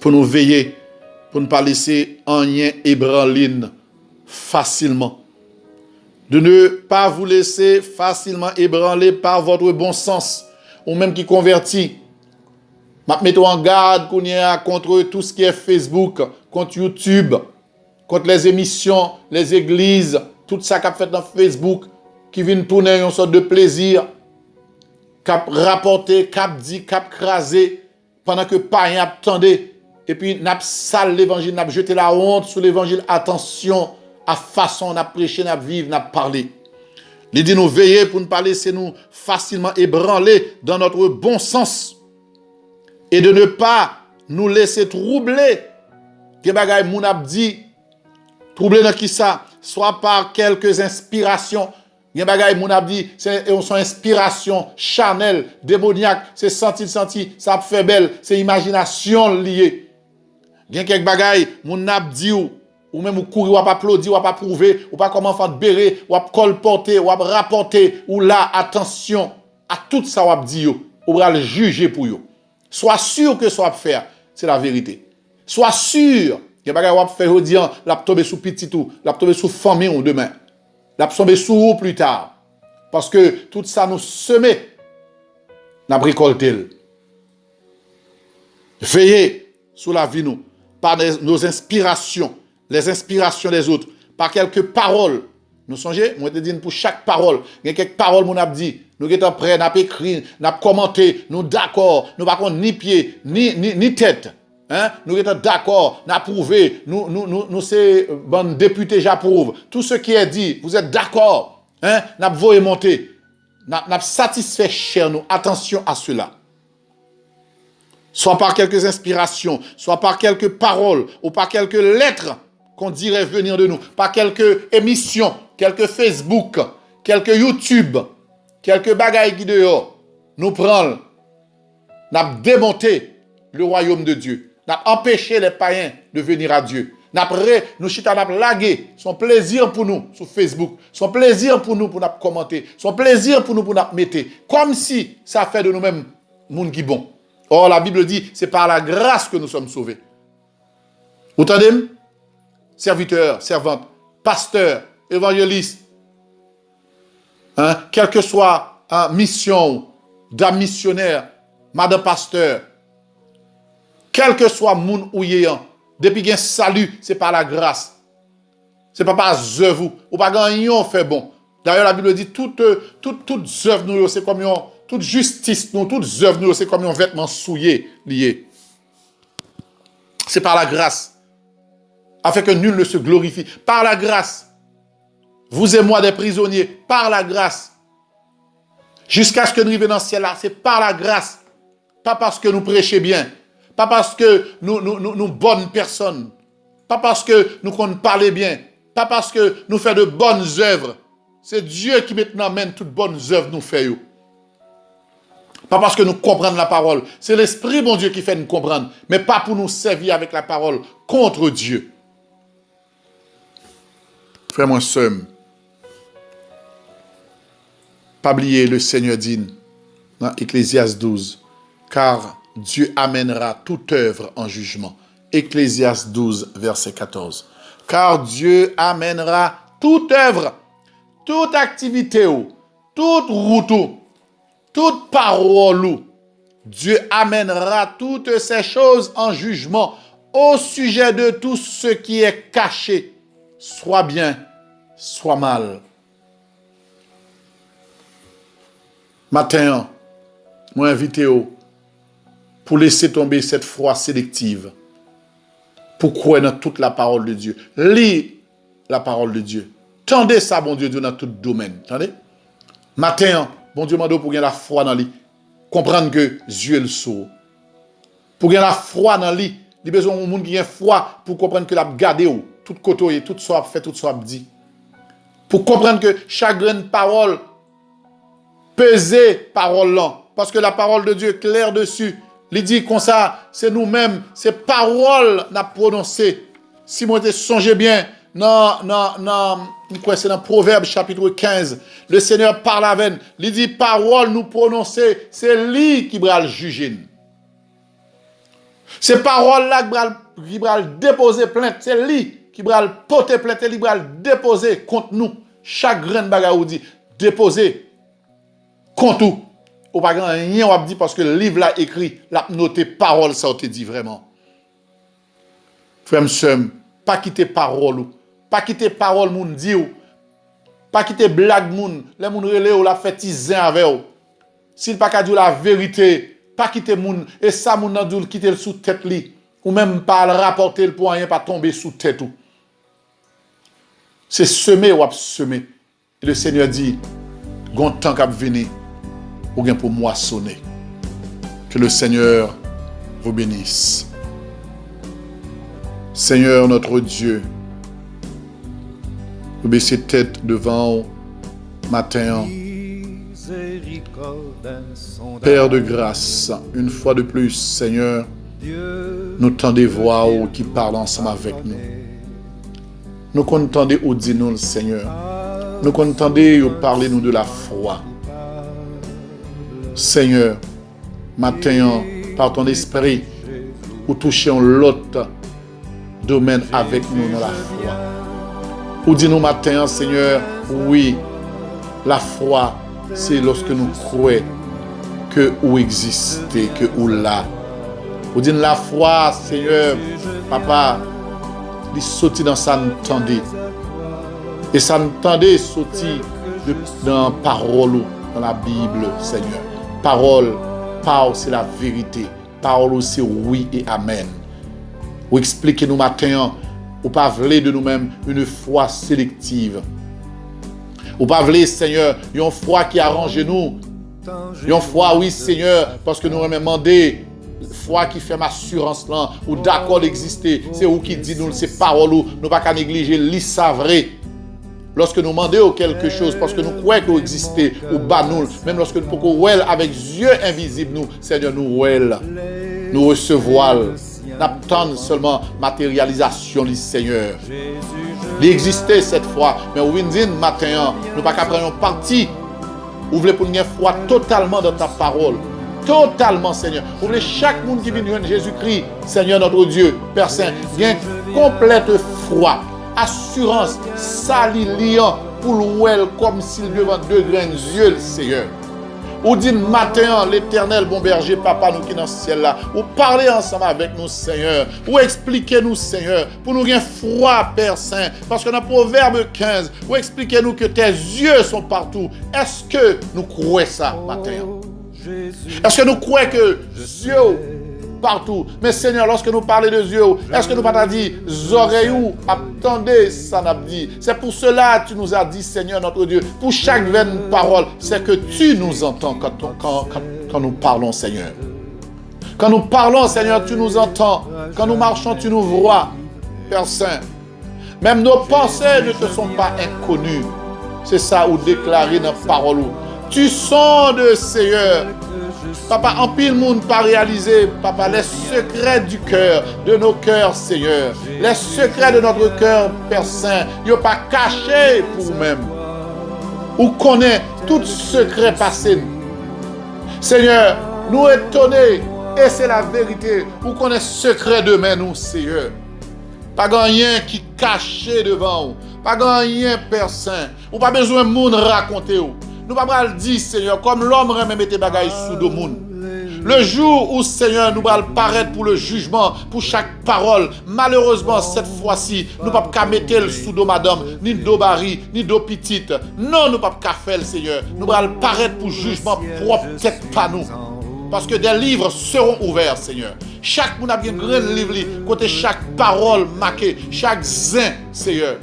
pour nous veiller, pour ne pas laisser rien ébranler facilement. De ne pas vous laisser facilement ébranler par votre bon sens, ou même qui convertit. Mettons en garde contre tout ce qui est Facebook, contre YouTube, contre les émissions, les églises, tout ça qu'a fait dans Facebook. qui viennent tourner une sorte de plaisir, cap rapporter, cap dit, cap crasé, pendant que païen attendait, et puis n'a sale l'évangile, n'a jeté la honte sur l'évangile. Attention à façon n'a prêché, n'a vivre, n'a parlé. Il dit nous veiller pour ne pas laisser nous facilement ébranler dans notre bon sens et de ne pas nous laisser troubler. Que bagay moun ap dit, troubler dans qui ça? Soit par quelques inspirations. Gen bagay moun ap dit, c'est son inspiration charnelle, démoniaque, c'est senti, ça fait belle, c'est imagination liée. Gen quelques bagay moun ap dit ou même ou courir, ou pas applaudir, ou pas approuver, ou pas comme enfant de béret, ou pas colporter, ou pas rapporter, ou là, attention à tout ça ou dit ou va le juger pour yo. Sois sûr que ça va faire, c'est la vérité. Sois sûr que bagay ou faire aujourd'hui, la tomber sous petit tout, la tomber sous famille ou demain. La tomber sous ou plus tard. Parce que tout ça nous semer, n'a récolté. Veillez sur la vie nous par nos inspirations. Les inspirations des autres, par quelques paroles. Nous songez, moi te dis pour chaque parole, il y a quelques paroles mon a dit, nous sommes prêts, nous avons écrit, nous avons commenté, nous d'accord, nous n'avons ni pied, ni tête. Hein? Nous sommes d'accord, nous approuvé, nous c'est bon député, j'approuve. Tout ce qui est dit, vous êtes d'accord. Hein? Nous avons voulu monter. Nous avons satisfait cher nous. Attention à cela. Soit par quelques inspirations, soit par quelques paroles, ou par quelques lettres qu'on dirait venir de nous, par quelques émissions, quelques Facebook, quelques YouTube, quelques bagailles qui dehors, nous prenons, nous avons démonté le royaume de Dieu, nous avons empêché les païens de venir à Dieu. Nous chita n'a lagué son plaisir pour nous sur Facebook, son plaisir pour nous commenter, son plaisir pour nous mettre, comme si ça fait de nous-mêmes monde qui bon. Or la Bible dit, c'est par la grâce que nous sommes sauvés. Vous entendez? Serviteurs, servantes, pasteurs, évangélistes, hein, quelle que soit mission, dame missionnaire, madame pasteur, quel que soit moun ou yéan, depuis qu'il y a un salut, c'est par la grâce. C'est pas par œuvre ou pas gagner on fait bon. D'ailleurs la Bible dit toutes œuvres nous c'est comme toute justice nous, toutes œuvres nous c'est comme un vêtement souillé lié. C'est par la grâce. Afin que nul ne se glorifie. Par la grâce. Vous et moi des prisonniers. Par la grâce. Jusqu'à ce que nous arrivions dans le ciel là. C'est par la grâce. Pas parce que nous prêchons bien. Pas parce que nous bonnes personnes. Pas parce que nous comptons parler bien. Pas parce que nous faisons de bonnes œuvres. C'est Dieu qui maintenant mène toutes bonnes œuvres nous faisons. Pas parce que nous comprenons la parole. C'est l'Esprit, bon Dieu, qui fait nous comprendre. Mais pas pour nous servir avec la parole contre Dieu. Frère, moi, seul. Pas oublier le Seigneur dit dans Ecclésiaste 12. Car Dieu amènera toute œuvre en jugement. Ecclésiaste 12, verset 14. Car Dieu amènera toute œuvre, toute activité, toute route, toute parole. Dieu amènera toutes ces choses en jugement au sujet de tout ce qui est caché. Soit bien, soit mal. Matin, moi invité pour laisser tomber cette foi sélective. Pour croire dans toute la parole de Dieu. Lis la parole de Dieu. Tendez ça, bon Dieu, dans tout domaine. Tendez? Matin, bon Dieu m'a dit pour gagner la foi dans lui. Comprendre que Dieu est le sourd. Pour gagner la foi dans lui, il a besoin de monde qui a foi pour comprendre que l'a gardé où. Tout côté, tout soit fait, tout soit dit. Pour comprendre que chaque grande parole peser parole là. Parce que la parole de Dieu est claire dessus. Il dit comme ça, c'est nous-mêmes, ces paroles n'a prononcé. Si moi te songez bien, non, c'est dans Proverbe chapitre 15. Le Seigneur parle avec nous. Il dit parole nous prononcer, c'est lui qui va le juger. Ces paroles-là qui va déposer plainte, c'est lui qui va le porter plainte, il va le déposer contre nous. Chaque grain de bagarre ou dit déposer contre nous. Ou pas rien on dit parce que le livre là écrit, la noté parole ça te dit vraiment. Frère m'sem, pas quitter parole, pas quitter parole moun dit ou. Pas quitter blague moun, les moun relé ou la fait tizin avec ou. S'il pas ka di la vérité, pas quitter moun et ça moun nan dou quitter sous tête li ou même pas le rapporter pour rien pas tomber sous tête ou. C'est semer ou semer. Et le Seigneur dit, gon temps k'ap vini ou gen pour moissonner. Que le Seigneur vous bénisse. Seigneur notre Dieu, nous baissons tête devant matin. Père de grâce, une fois de plus, Seigneur, nous tendez voix qui parlent ensemble avec nous. Nous contendez ou dit nous, Seigneur. Nous contendez ou parler nous de la foi. Seigneur, matin, par ton esprit, ou toucher l'autre domaine avec nous dans la foi. Ou dis-nous matin, Seigneur, oui, la foi, c'est lorsque nous croyons que ou existez, que ou là. Ou dis la foi, Seigneur, papa, il sorti dans ça entendez. Et ça entendez sorti dans parole, dans la Bible, Seigneur. Parole, c'est la vérité. Parole, c'est oui et amen. Ou expliquez-nous matin, ou pas voulez de nous-mêmes une foi sélective. Ou pas voulez, Seigneur, une foi qui arrange nous. Une foi, oui, Seigneur, parce que nous demandé foi qui fait ma assurance là, ou d'accord d'exister. C'est où qui dit nous, c'est parole, nous pas qu'à négliger, l'issa vrai. Lorsque nous demandons quelque chose, parce que nous croyons qu'il existe, ou bas nous, même lorsque nous pouvons avec yeux invisibles, nous, Seigneur, nous recevons. N'attendons seulement matérialisation du Seigneur. Il existait cette fois, mais au Windin matin, nous pas qu'à prendre parti. Vous voulez pour une foi totalement dans ta parole. Totalement, Seigneur. Vous voulez chaque monde qui vient de Jésus-Christ, Seigneur notre Dieu, Père Saint, bien complète foi, assurance, sali liant pour l'ouel comme s'il devant deux grains d'yeux, Seigneur. Ou dit matin, l'éternel bon berger, papa, nous qui dans ce ciel-là, ou parlez ensemble avec nous, Seigneur, ou expliquez-nous, Seigneur, pour nous rien froid, Père Saint, parce que dans Proverbe 15, ou expliquez-nous que tes yeux sont partout. Est-ce que nous croyons ça, matin? Est-ce que nous croyons que yeux partout? Mais Seigneur, lorsque nous parlons de yeux, est-ce que nous pas dit, oreilles, attendez, ça n'a dit. C'est pour cela que tu nous as dit, Seigneur notre Dieu, pour chaque vaine parole, c'est que tu nous entends quand nous parlons, Seigneur. Quand nous parlons, Seigneur, tu nous entends. Quand nous marchons, tu nous vois, Père Saint. Même nos pensées ne te sont pas inconnues. C'est ça ou déclaré dans la parole. Tu sondes, Seigneur. Papa, en pile monde pas réalisé, papa, les secrets du cœur, de nos cœurs, Seigneur. Les secrets de notre cœur, Père Saint, ils ne sont pas cachés pour nous-mêmes. Ou connaît tout secret passé. Seigneur, nous étonnés, et c'est la vérité, ou connaît secret demain, nous, Seigneur. Pas rien qui caché devant nous. Pas rien, Père Saint. Ou pas besoin de monde raconter. Nous ne pouvons pas le dire, Seigneur, comme l'homme remet des bagailles sous le monde. Le jour où, Seigneur, nous allons paraître pour le jugement, pour chaque parole, malheureusement, cette fois-ci, nous ne pouvons pas mettre le sous de madame, ni de bari, ni de petite. Non, nous ne pouvons pas faire, Seigneur. Nous allons paraître pour jugement propre, peut-être pas nous. Parce que des livres seront ouverts, Seigneur. Chaque monde a bien grand livre, côté chaque parole marquée, chaque zin, Seigneur.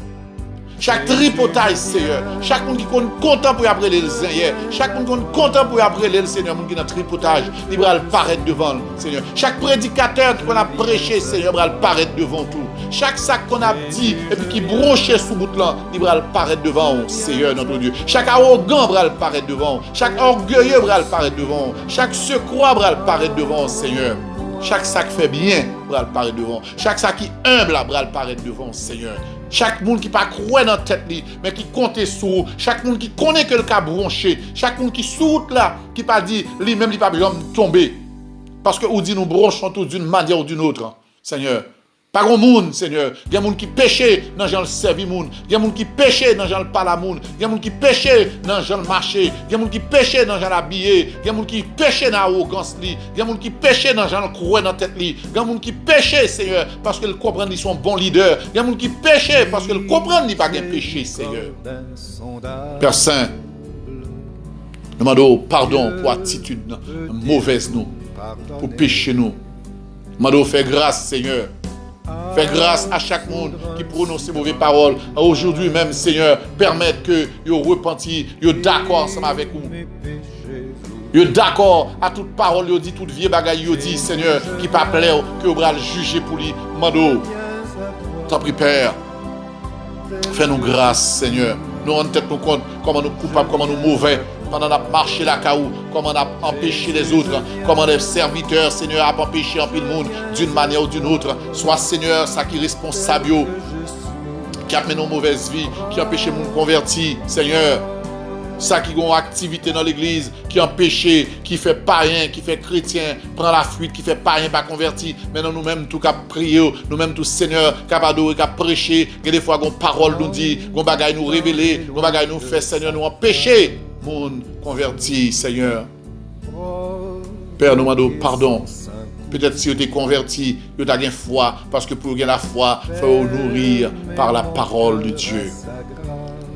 Chaque tripotage, Seigneur. Chaque monde qui est content pour appeler le Seigneur. Chaque monde qui est content pour appeler le Seigneur. Monde qui est dans tripotage, il va paraître devant le Seigneur. Chaque prédicateur qui a prêché, Seigneur, va paraître devant tout. Chaque sac qu'on a dit et puis qui broché sous bout là, il va paraître devant le Seigneur, notre Dieu. Chaque arrogant va paraître devant. Chaque orgueilleux va paraître devant. Chaque secroix va paraître devant, Seigneur. Chaque sac fait bien va paraître devant. Chaque sac qui humble va paraître devant, Seigneur. Chaque monde qui pas croire dans la tête, mais qui compte sur, chaque monde qui connaît que le cas bronché, chaque monde qui soute là, qui pas dit, lui-même, il pas besoin de tomber. Parce que, ou dit, nous bronchons tous d'une manière ou d'une autre, Seigneur. Pas grand monde, Seigneur. Il y a des gens qui pêchent dans le servir monde. Il y a des gens qui pêchent dans le parler monde. Il y a des gens qui pêchent dans le marché. Il y a des gens qui pêchent dans l'habillé. Il y a des gens qui pêchent dans l'arrogance. Il y a des gens qui pêchent dans le croix dans la tête. Il y a des gens qui pêchent, Seigneur, parce qu'ils comprennent qu'ils sont bons leaders. Il y a des gens qui pêchent parce qu'ils comprennent qu'ils n'ont pas de péché, Seigneur. Père Saint, nous demandons pardon pour l'attitude mauvaise nous, pour péché nous. Nous demandons faire grâce, Seigneur. Fais grâce à chaque monde qui prononce ces mauvaises paroles. Aujourd'hui même, Seigneur, permettre que vous repentiez, vous d'accord ensemble avec vous. Vous d'accord à toute parole, vous dit, toute vieille bagaille, vous dit, Seigneur, qui pas plaire, que vous allez juger pour lui. Mando, t'en prie, Père. Fais-nous grâce, Seigneur. Nous rendons tête nous compte comment nous coupables, comment nous mauvais. Pendant qu'on a marché la caou, comment on a empêché les autres, comment les serviteurs, Seigneur, a empêché un peu le monde d'une manière ou d'une autre. Soit, Seigneur, ça qui est responsable, qui a mené nos mauvaises vies, qui a empêché nous convertir, Seigneur. Ça qui a une activité dans l'église, qui empêche, qui fait païen, qui fait chrétien, prend la fuite, qui fait païen, pas converti. Maintenant, nous-mêmes, tout qu'à prier, nous-mêmes, tout Seigneur, qu'à adorer, qu'à prêcher, que des fois, qu'on parole nous dit, qu'on bagaille nous révéler, qu'on bagaille nous fait, Seigneur, nous empêcher. Monde converti, Seigneur. Père, nous demandons pardon. Peut-être si vous êtes converti, vous avez foi, parce que pour gagner la foi, il faut vous nourrir par la parole de Dieu.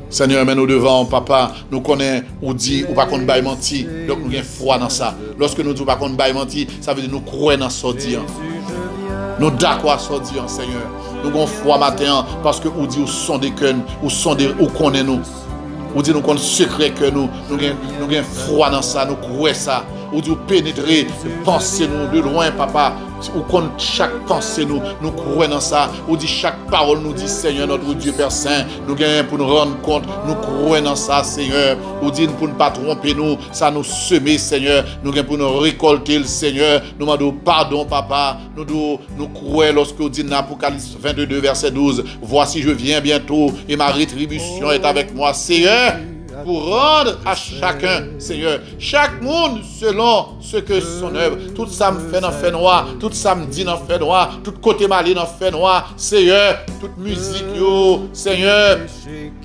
Seigneur, mets-nous devant, papa. Nous connaissons, ou dit, ou pas qu'on baille menti. Donc nous avons foi dans ça. Lorsque nous disons pas qu'on baille menti, ça veut dire nous croyons dans ce dire. Nous d'accord à ce dire, Seigneur. Nous avons foi matin, parce que vous dit, ou sont des cœurs, ou sont des, ou connaissons nous. Ou dit nous qu'on secret que nous avons froid dans ça, nous croyons ça. Ou dit nous pénétrer, penser nous de loin, papa. Ou qu'on chaque pensée nous croyons dans ça. Ou dit chaque parole nous dit Seigneur notre Dieu Père Saint. Nous gagnons pour nous rendre compte, nous croyons dans ça, Seigneur. Ou dit pour ne pas tromper nous, ça nous semer, Seigneur. Nous gagnons pour nous récolter le Seigneur. Nous demandons pardon, papa. Nous croyons lorsque vous dites dans Apocalypse 22, verset 12. Voici, je viens bientôt et ma rétribution est avec moi, Seigneur. Pour rendre à chacun, Seigneur, chaque monde selon ce que son œuvre. Tout ça me fait dans fait noir, tout ça me dit dans fait noir, tout côté malin dans fait noir, Seigneur, toute musique, yo, Seigneur,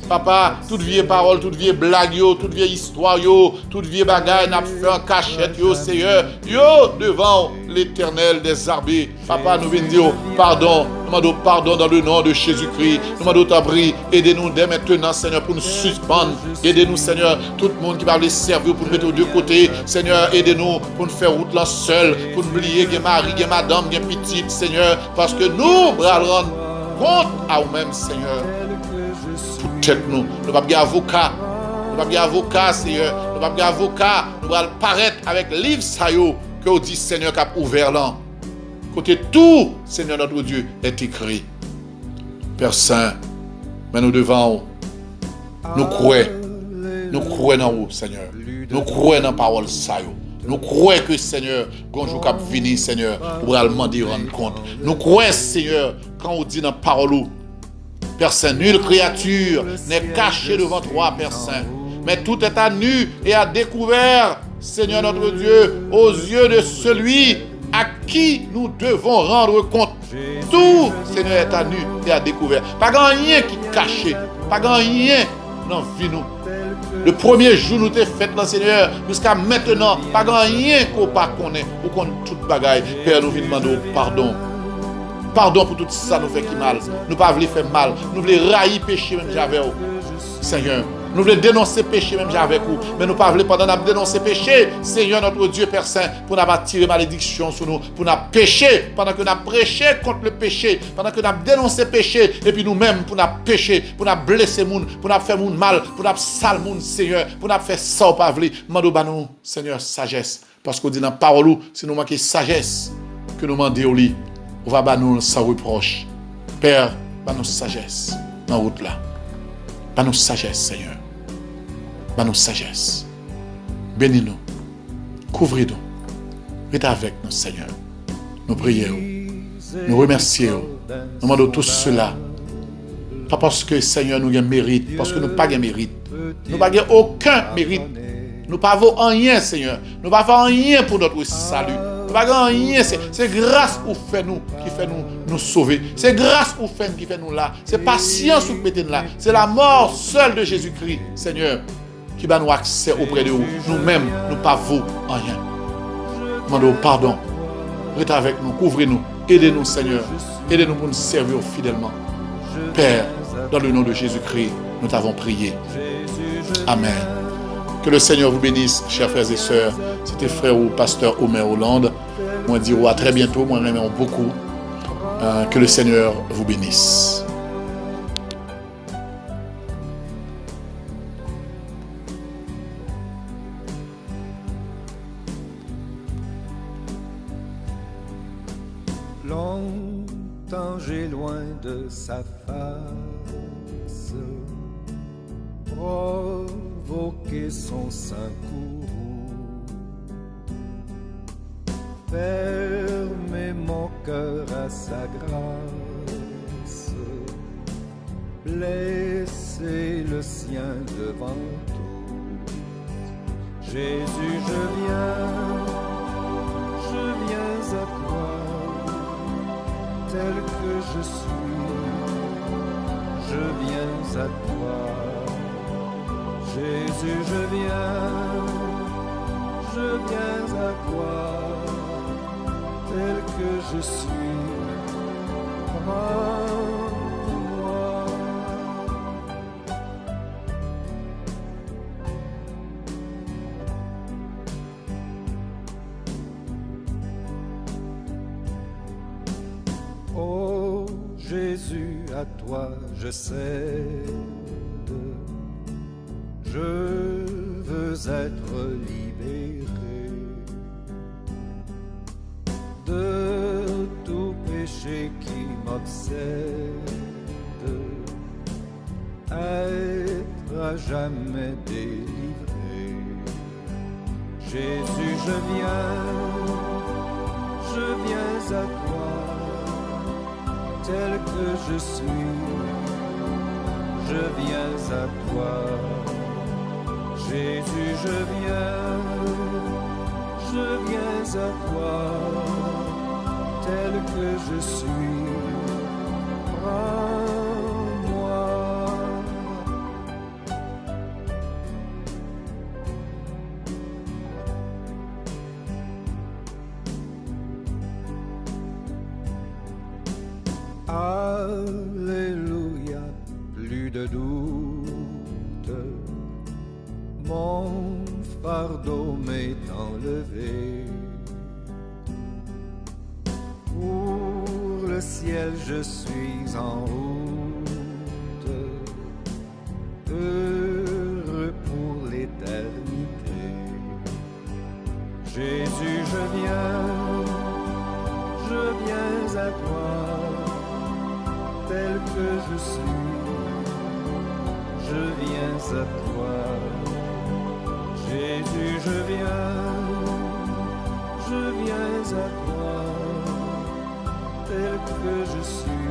papa, toute vieille parole, toute vieille blague, yo, toute vieille histoire, yo, toute vieille bagaille, n'a fait en cachette, yo, Seigneur, yo, devant l'Éternel des armées. Papa, nous venons dire pardon. Nous demandons pardon dans le nom de Jésus-Christ. Nous demandons ta brie. Aidez-nous dès maintenant, Seigneur, pour nous suspendre. Aidez-nous, Seigneur, tout le monde qui va les servir pour nous mettre aux deux côtés. Seigneur, aidez-nous pour nous faire route là seul, pour nous oublier qu'il y a mari, qu'il y a madame, qu'il y a petite, Seigneur, parce que nous, bras rendre compte à nous-mêmes, Seigneur. Peut-être nous ne pas bien avocat. Nous ne pas bien avocat, Seigneur. Nous ne pas bien avocat. Nous allons paraître avec le livre Sayo que vous dites, Seigneur, qui a ouvert là. Côté tout, Seigneur notre Dieu, est écrit. Père Saint, mais nous devant nous croyons dans vous, Seigneur. Nous croyons dans la parole Sayo. Nous croyons que, Seigneur, quand je cap venir, Seigneur, vous allez demander rendre compte. Nous croyons, Seigneur, quand on dit dans la parole, Père Saint, nulle créature n'est cachée devant toi, Père Saint. Mais tout est à nu et à découvert, Seigneur notre Dieu, aux yeux de celui à qui nous devons rendre compte. Tout, Seigneur, est à nu et à découvert. Pas grand rien qui est caché. Pas grand rien dans vie nous. Le premier jour nous t'es fait, là, Seigneur, jusqu'à maintenant, pas grand rien qu'on pas connaît ou qu'on toute bagaille. Père, nous venons demander pardon. Pardon pour tout ça nous fait qui mal. Nous pas voulons faire mal. Nous voulons railler péché même j'avais. Seigneur, nous voulons dénoncer péché même j'avais vous. Mais nous pas voulons pendant nous dénoncer péché, Seigneur notre Dieu Père Saint, pour nous attirer malédiction sur nous, pour nous pécher, pendant que nous prêché contre le péché, pendant que nous dénoncé péché, et puis nous-mêmes pour nous pécher, pour nous blesser moun, pour nous faire moun mal, pour nous sale moun, Seigneur, pour nous faire ça ou pas voulu. Demandons à nous, Seigneur, sagesse. Parce qu'on dit dans la parole, si nous manquons sagesse, que nous demandons au lit, on va nous sans reproche. Père, bah nous sagesse dans la route là. Bah nous sagesse, Seigneur. Bah nous sagesse. Bénis-nous. Couvris-nous. Reste avec nous, Seigneur. Nous prions. Nous remercions. Nous demandons tout cela. Pas parce que, Seigneur, nous avons mérite. Parce que nous n'avons pas de mérite. Nous n'avons aucun mérite. Nous n'avons rien, Seigneur. Nous n'avons rien pour notre salut. Nous pas rien, c'est grâce ou fait nous qui fait nous sauver. C'est grâce ou fait qui fait nous là. C'est patience ou mettez nous là. C'est la mort seule de Jésus-Christ, Seigneur, qui va nous accès auprès de vous. Nous-mêmes, nous pas vaut en rien. Demandons pardon. Restez avec nous, couvrez-nous, aidez-nous, Seigneur. Aidez-nous pour nous servir fidèlement. Père, dans le nom de Jésus-Christ, nous t'avons prié. Amen. Que le Seigneur vous bénisse, chers frères et sœurs. C'était frère ou pasteur Omer Hollande. Moi, dire à très bientôt. Moi, j'aime beaucoup. Que le Seigneur vous bénisse. Longtemps j'ai loin de sa face provoqué son sein courroux, fermé mon cœur à sa grâce, blessé le sien devant tout. Jésus, je viens à toi, tel que je suis, je viens à toi. Jésus, je viens à toi, tel que je suis. Prends-moi. Oh Jésus, à toi je cède. Je veux être libéré de tout péché qui m'obsède, être à jamais délivré. Jésus, je viens à toi, tel que je suis, je viens à toi. Jésus, je viens à toi, tel que je suis. Prends-moi. Alléluia, plus de doute, mon fardeau m'est enlevé. Pour le ciel je suis en route, heureux pour l'éternité. Jésus, je viens à toi, tel que je suis, je viens à toi. Jésus, je viens à toi, tel que je suis.